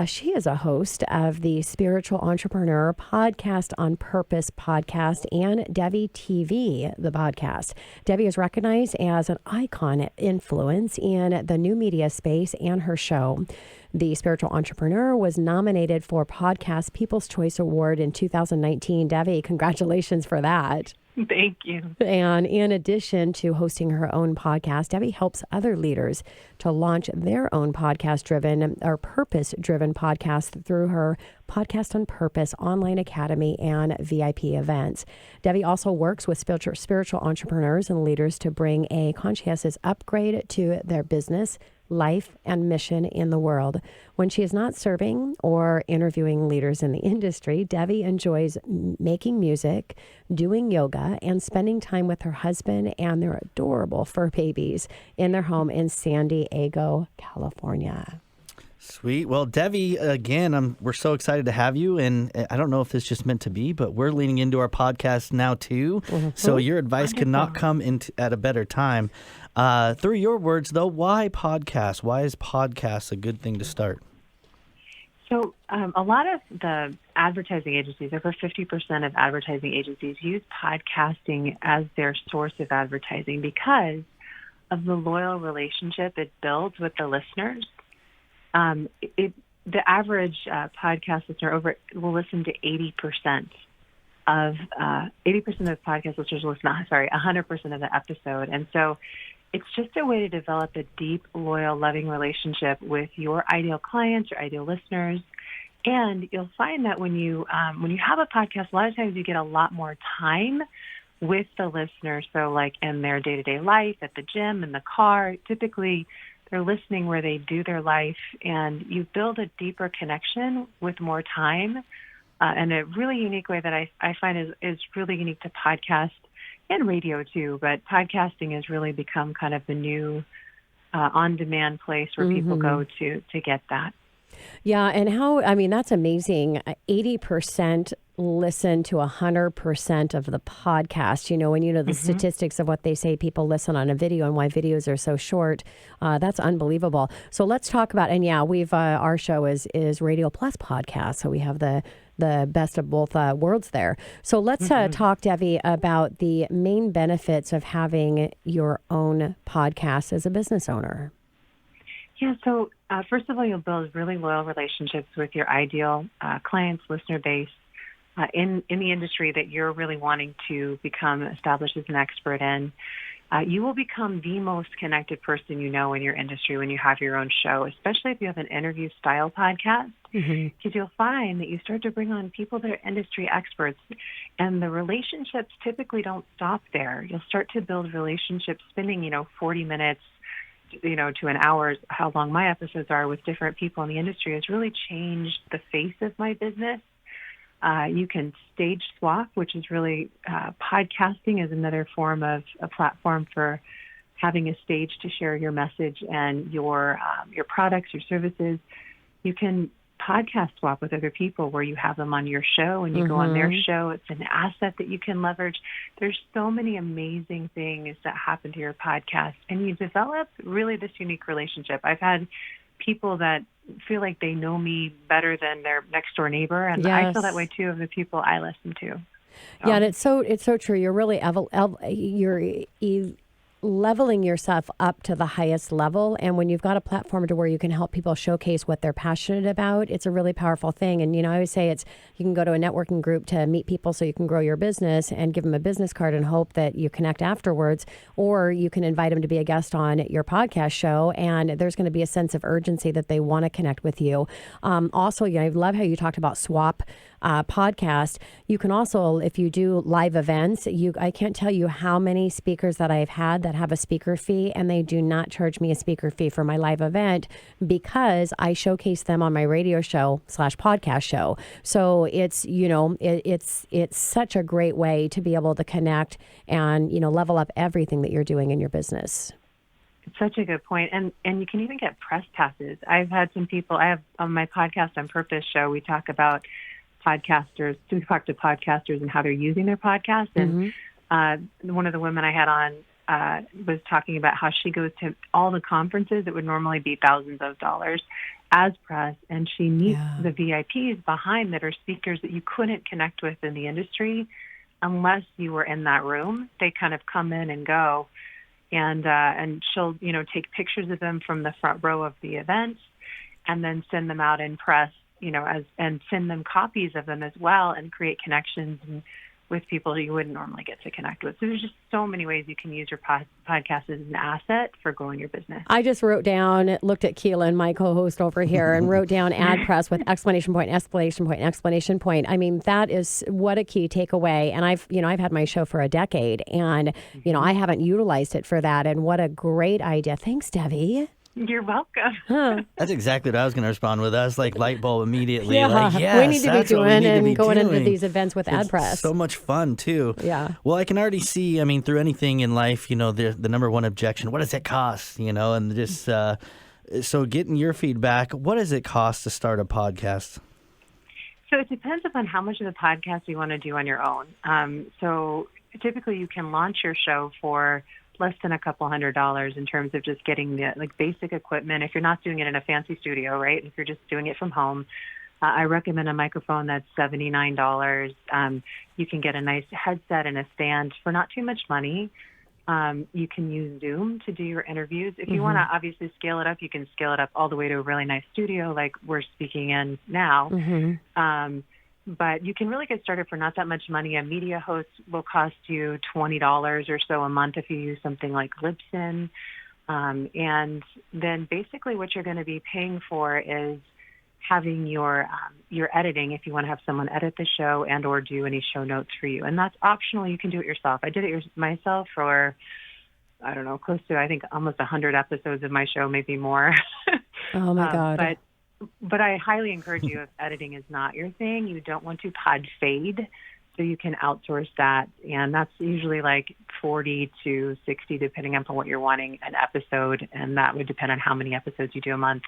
[SPEAKER 2] She is a host of the Spiritual Entrepreneur Podcast on Purpose podcast and Devi TV, the podcast. Devi is recognized as an icon influence in the new media space and her show. The Spiritual Entrepreneur was nominated for Podcast People's Choice Award in 2019. Devi, congratulations for that.
[SPEAKER 9] Thank you.
[SPEAKER 2] And in addition to hosting her own podcast, Devi helps other leaders to launch their own podcast-driven or purpose-driven podcast through her Podcast on Purpose online academy and VIP events. Devi also works with spiritual entrepreneurs and leaders to bring a conscientious upgrade to their business, life, and mission in the world. When she is not serving or interviewing leaders in the industry, Devi enjoys making music, doing yoga, and spending time with her husband and their adorable fur babies in their home in San Diego, California.
[SPEAKER 3] Sweet. Well, Devi, again, we're so excited to have you. And I don't know if it's just meant to be, but we're leaning into our podcast now, too. Mm-hmm. So your advice could not come at a better time. Through your words, though, why podcast? Why is podcast a good thing to start?
[SPEAKER 9] So a lot of the advertising agencies, over 50% of advertising agencies, use podcasting as their source of advertising because of the loyal relationship it builds with the listeners. The average podcast listener will listen to 80% of podcast listeners will listen. 100% of the episode, and so it's just a way to develop a deep, loyal, loving relationship with your ideal clients, your ideal listeners. And you'll find that when you have a podcast, a lot of times you get a lot more time with the listener. So like in their day-to-day life, at the gym, in the car, typically they're listening where they do their life, and you build a deeper connection with more time. And a really unique way that I find is really unique to podcast and radio too, but podcasting has really become kind of the new on-demand place where people go to get that.
[SPEAKER 2] Yeah, and that's amazing. 80% listen to 100% of the podcast, and the statistics of what they say people listen on a video and why videos are so short. That's unbelievable. So let's talk about, we've our show is Radio Plus podcast, so we have the best of both worlds there. So let's talk, Devi, about the main benefits of having your own podcast as a business owner.
[SPEAKER 9] Yeah, so first of all, you'll build really loyal relationships with your ideal clients, listener base in the industry that you're really wanting to become established as an expert in. You will become the most connected person in your industry when you have your own show, especially if you have an interview-style podcast, because you'll find that you start to bring on people that are industry experts, and the relationships typically don't stop there. You'll start to build relationships spending, 40 minutes, to an hour, how long my episodes are with different people in the industry has really changed the face of my business. You can stage swap, which is really podcasting is another form of a platform for having a stage to share your message and your products, your services. You can podcast swap with other people where you have them on your show and you go on their show. It's an asset that you can leverage. There's so many amazing things that happen to your podcast, and you develop really this unique relationship. I've had people that feel like they know me better than their next door neighbor, and I feel that way too of the people I listen to.
[SPEAKER 2] Yeah, and it's so true. You're really leveling yourself up to the highest level. And when you've got a platform to where you can help people showcase what they're passionate about, it's a really powerful thing. And, I always say you can go to a networking group to meet people so you can grow your business and give them a business card and hope that you connect afterwards, or you can invite them to be a guest on your podcast show. And there's going to be a sense of urgency that they want to connect with you. Also, I love how you talked about Swap podcast. You can also, if you do live events, I can't tell you how many speakers that I've had that have a speaker fee, and they do not charge me a speaker fee for my live event because I showcase them on my radio show / podcast show. So it's, it's such a great way to be able to connect and, level up everything that you're doing in your business.
[SPEAKER 9] It's such a good point. And you can even get press passes. I've had some people, I have on my podcast on Purpose show, we talk about podcasters, to talk to podcasters and how they're using their podcast. And one of the women I had on was talking about how she goes to all the conferences that would normally be thousands of dollars as press, and she meets the VIPs behind that are speakers that you couldn't connect with in the industry unless you were in that room. They kind of come in and go, and she'll take pictures of them from the front row of the event, and then send them out in press, and send them copies of them as well, and create connections with people you wouldn't normally get to connect with. So there's just so many ways you can use your podcast as an asset for growing your business.
[SPEAKER 2] I just looked at Keelan, my co-host over here, and wrote down ad press with exclamation point, exclamation point, exclamation point. I mean, that is what a key takeaway. And I've had my show for a decade, and, I haven't utilized it for that. And what a great idea. Thanks, Debbie.
[SPEAKER 9] You're welcome.
[SPEAKER 2] Huh.
[SPEAKER 3] That's exactly what I was going to respond with. I was like, light bulb immediately.
[SPEAKER 2] Yeah,
[SPEAKER 3] like, yes,
[SPEAKER 2] we need to be doing and going into
[SPEAKER 3] doing.
[SPEAKER 2] these events with ad press.
[SPEAKER 3] So much fun, too.
[SPEAKER 2] Yeah.
[SPEAKER 3] Well, I can already see, through anything in life, the number one objection, what does it cost? And just, so getting your feedback, what does it cost to start a podcast?
[SPEAKER 9] So it depends upon how much of the podcast you want to do on your own. So typically you can launch your show for less than a couple $100s in terms of just getting the basic equipment. If you're not doing it in a fancy studio, right? If you're just doing it from home, I recommend a microphone that's $79. You can get a nice headset and a stand for not too much money. You can use Zoom to do your interviews. If you want to obviously scale it up, you can scale it up all the way to a really nice studio like we're speaking in now. But you can really get started for not that much money. A media host will cost you $20 or so a month if you use something like Libsyn. And then basically what you're going to be paying for is having your editing if you want to have someone edit the show and or do any show notes for you. And that's optional. You can do it yourself. I did it myself for, I don't know, close to, I think, almost 100 episodes of my show, maybe more.
[SPEAKER 2] Oh, my God.
[SPEAKER 9] But I highly encourage you, if editing is not your thing, you don't want to pod fade, so you can outsource that. And that's usually like 40 to 60, depending upon what you're wanting an episode. And that would depend on how many episodes you do a month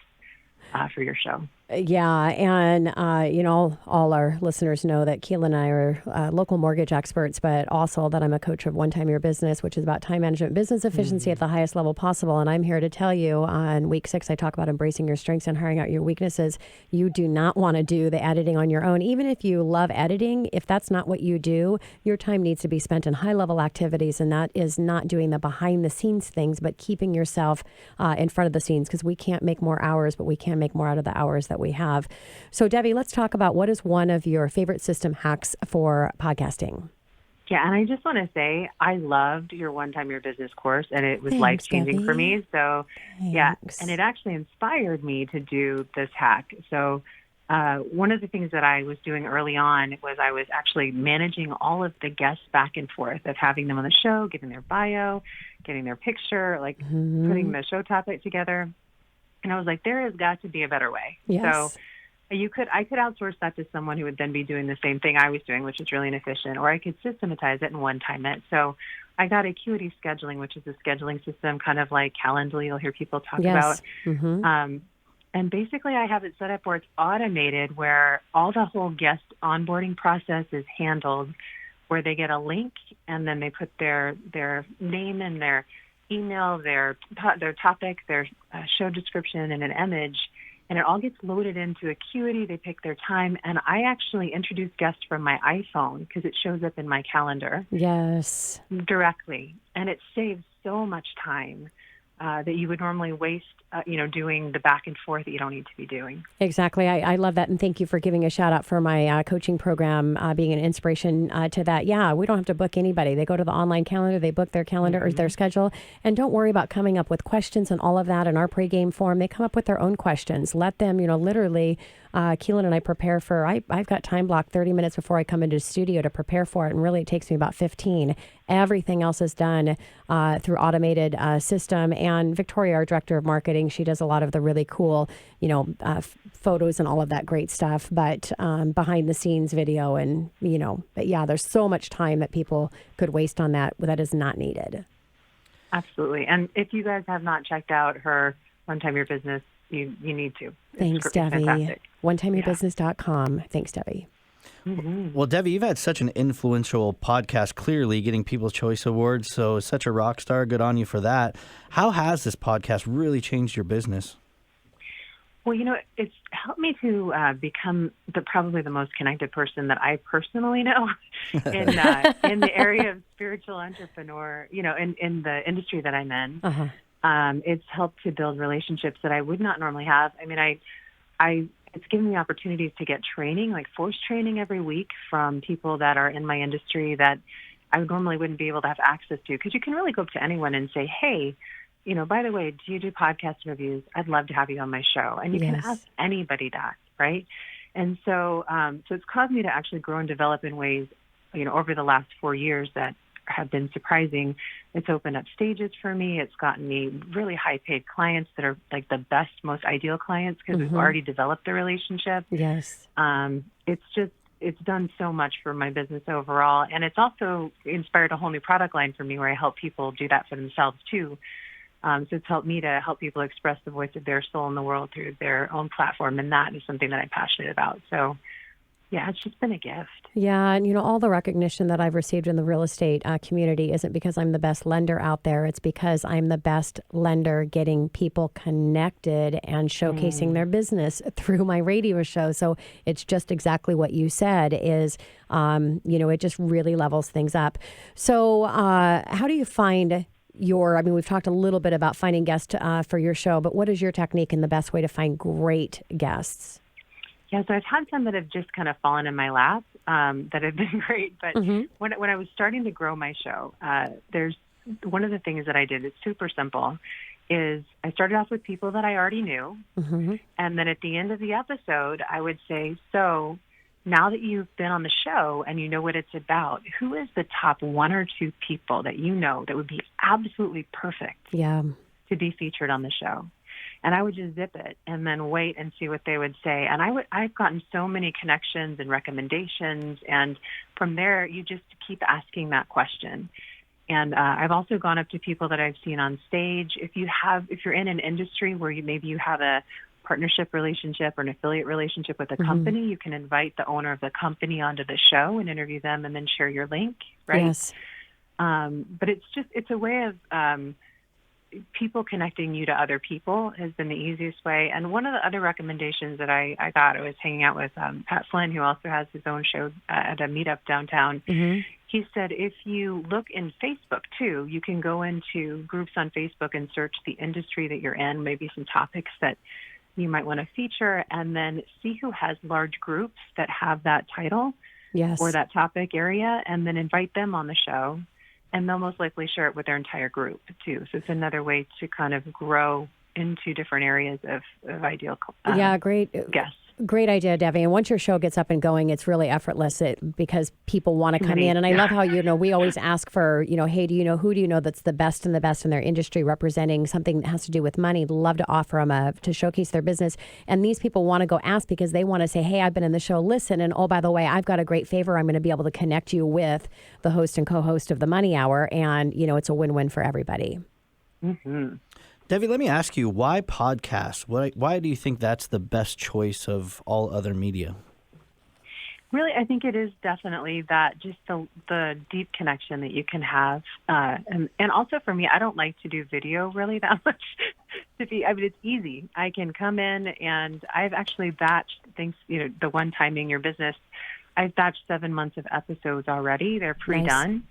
[SPEAKER 9] for your show.
[SPEAKER 2] Yeah. And, all our listeners know that Keelan and I are local mortgage experts, but also that I'm a coach of One Time Your Business, which is about time management, business efficiency at the highest level possible. And I'm here to tell you on week 6, I talk about embracing your strengths and hiring out your weaknesses. You do not want to do the editing on your own. Even if you love editing, if that's not what you do, your time needs to be spent in high level activities. And that is not doing the behind the scenes things, but keeping yourself in front of the scenes, because we can't make more hours, but we can make more out of the hours that we have. So Debbie, let's talk about what is one of your favorite system hacks for podcasting.
[SPEAKER 9] Yeah, and I just want to say I loved your One Time Your Business course, and it was life-changing for me. So, yeah, and it actually inspired me to do this hack. So one of the things that I was doing early on was I was actually managing all of the guests back and forth of having them on the show, giving their bio, getting their picture, putting the show topic together. And I was like, there has got to be a better way.
[SPEAKER 2] Yes.
[SPEAKER 9] So I could outsource that to someone who would then be doing the same thing I was doing, which is really inefficient, or I could systematize it and one-time it. So I got Acuity Scheduling, which is a scheduling system, kind of like Calendly you'll hear people talk about. And basically I have it set up where it's automated, where all the whole guest onboarding process is handled, where they get a link and then they put their name and their email, their topic, their show description, and an image, and it all gets loaded into Acuity. They pick their time, and I actually introduce guests from my iPhone because it shows up in my calendar.
[SPEAKER 2] Yes.
[SPEAKER 9] Directly, and it saves so much time that you would normally waste, doing the back and forth that you don't need to be doing.
[SPEAKER 2] Exactly. I love that. And thank you for giving a shout out for my coaching program, being an inspiration to that. Yeah, we don't have to book anybody. They go to the online calendar, they book their calendar or their schedule, and don't worry about coming up with questions and all of that in our pregame form. They come up with their own questions. Let them, literally, Keelan and I prepare for, I've got time blocked 30 minutes before I come into the studio to prepare for it. And really it takes me about 15. Everything else is done through automated system. And Victoria, our director of marketing, she does a lot of the really cool, photos and all of that great stuff, but behind the scenes video and, but yeah, there's so much time that people could waste on that is not needed.
[SPEAKER 9] Absolutely. And if you guys have not checked out her One Time Your Business, you need to.
[SPEAKER 2] Thanks, Debbie. OneTimeYourBusiness.com. Thanks, Debbie.
[SPEAKER 9] Mm-hmm.
[SPEAKER 3] Well, Debbie, you've had such an influential podcast, clearly getting People's Choice Awards, so such a rock star. Good on you for that. How has this podcast really changed your business?
[SPEAKER 9] Well, it's helped me to become probably the most connected person that I personally know in the area of spiritual entrepreneur, in the industry that I'm in.
[SPEAKER 2] Uh-huh.
[SPEAKER 9] It's helped to build relationships that I would not normally have. I mean, it's given me opportunities to get training, like forced training every week from people that are in my industry that I normally wouldn't be able to have access to. Because you can really go up to anyone and say, hey, by the way, do you do podcast interviews? I'd love to have you on my show. And you can ask anybody that, right? And so it's caused me to actually grow and develop in ways, over the last 4 years that have been surprising. It's opened up stages for me. It's gotten me really high-paid clients that are like the best, most ideal clients because we've already developed the relationship.
[SPEAKER 2] Yes.
[SPEAKER 9] It's done so much for my business overall. And it's also inspired a whole new product line for me where I help people do that for themselves too. So it's helped me to help people express the voice of their soul in the world through their own platform. And that is something that I'm passionate about. So yeah, it's just been a gift.
[SPEAKER 2] Yeah. And, all the recognition that I've received in the real estate community isn't because I'm the best lender out there. It's because I'm the best lender getting people connected and showcasing their business through my radio show. So it's just exactly what you said is, it just really levels things up. So how do you find we've talked a little bit about finding guests for your show, but what is your technique and the best way to find great guests?
[SPEAKER 9] Yeah, so I've had some that have just kind of fallen in my lap that have been great. But when I was starting to grow my show, there's one of the things that I did, it's super simple, is I started off with people that I already knew. And then at the end of the episode, I would say, so now that you've been on the show and you know what it's about, who is the top 1 or 2 people that you know that would be absolutely perfect to be featured on the show? And I would just zip it and then wait and see what they would say. And I've gotten so many connections and recommendations. And from there, you just keep asking that question. And I've also gone up to people that I've seen on stage. If you're in an industry where maybe you have a partnership relationship or an affiliate relationship with a company, you can invite the owner of the company onto the show and interview them and then share your link, right? Yes. But it's a way of people connecting you to other people has been the easiest way. And one of the other recommendations that I got, I was hanging out with Pat Flynn, who also has his own show at a meetup downtown. He said, if you look in Facebook too, you can go into groups on Facebook and search the industry that you're in, maybe some topics that you might want to feature, and then see who has large groups that have that title or that topic area, and then invite them on the show. And they'll most likely share it with their entire group, too. So it's another way to kind of grow into different areas of ideal
[SPEAKER 2] great
[SPEAKER 9] guests.
[SPEAKER 2] Great idea, Debbie. And once your show gets up and going, it's really effortless because people want to come in. And I love how, we always ask for, hey, who do you know that's the best in their industry representing something that has to do with money? Love to offer them to showcase their business. And these people want to go ask because they want to say, hey, I've been in the show, listen. And oh, by the way, I've got a great favor. I'm going to be able to connect you with the host and co-host of the Money Hour. And, it's a win-win for everybody.
[SPEAKER 3] Debbie, let me ask you, why podcasts? Why do you think that's the best choice of all other media?
[SPEAKER 9] Really, I think it is definitely that, just the deep connection that you can have. And also for me, I don't like to do video really that much. It's easy. I can come in and I've actually batched things, the One Timing Your Business. I've batched 7 months of episodes already. They're pre-done. Nice.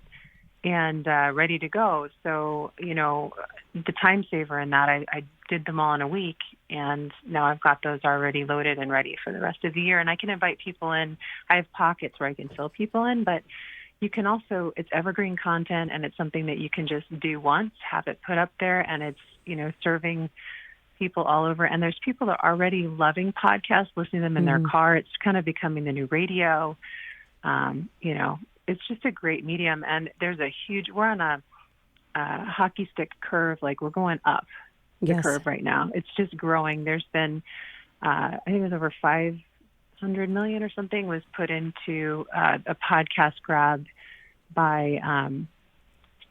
[SPEAKER 9] and ready to go. So, the time saver in that, I did them all in a week, and now I've got those already loaded and ready for the rest of the year. And I can invite people in. I have pockets where I can fill people in, but you can also, it's evergreen content, and it's something that you can just do once, have it put up there, and it's, serving people all over. And there's people that are already loving podcasts, listening to them in their car. It's kind of becoming the new radio. It's just a great medium. And there's we're on a hockey stick curve. Like, we're going up the curve right now. It's just growing. There's been, I think it was over 500 million or something was put into a podcast grab by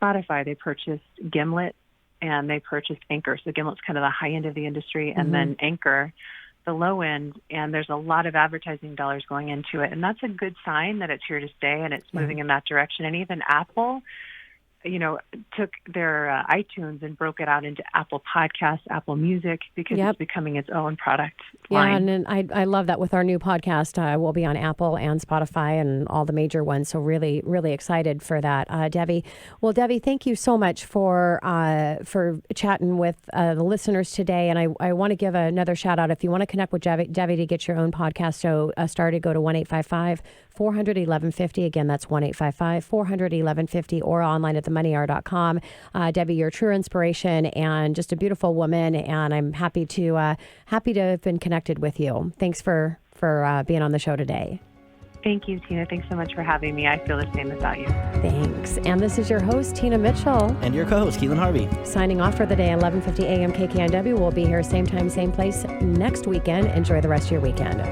[SPEAKER 9] Spotify. They purchased Gimlet and they purchased Anchor. So Gimlet's kind of the high end of the industry, and then Anchor, the low end, and there's a lot of advertising dollars going into it. And that's a good sign that it's here to stay and it's moving in that direction. And even Apple, took their iTunes and broke it out into Apple Podcasts, Apple Music, because it's becoming its own product line.
[SPEAKER 2] And I love that with our new podcast. We'll be on Apple and Spotify and all the major ones. So really, really excited for that, Debbie. Well, Debbie, thank you so much for chatting with the listeners today. And I want to give another shout out. If you want to connect with Debbie to get your own podcast started, go to 1-855-400-1150. Again, that's 1-855-400-1150, or online at themoneyhour.com. Debbie, you're a true inspiration and just a beautiful woman, and I'm happy to have been connected with you. Thanks for being on the show today.
[SPEAKER 9] Thank you, Tina. Thanks so much for having me. I feel the same about you.
[SPEAKER 2] Thanks. And this is your host, Tina Mitchell.
[SPEAKER 3] And your co-host, Keelan Harvey.
[SPEAKER 2] Signing off for the day, 11:50 a.m. KKNW. We'll be here same time, same place next weekend. Enjoy the rest of your weekend.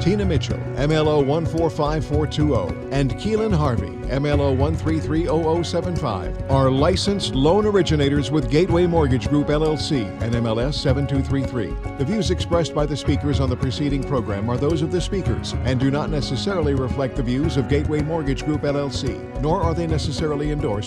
[SPEAKER 1] Tina Mitchell, MLO 145420, and Keelan Harvey, MLO 1330075, are licensed loan originators with Gateway Mortgage Group, LLC, and MLS 7233. The views expressed by the speakers on the preceding program are those of the speakers and do not necessarily reflect the views of Gateway Mortgage Group, LLC, nor are they necessarily endorsed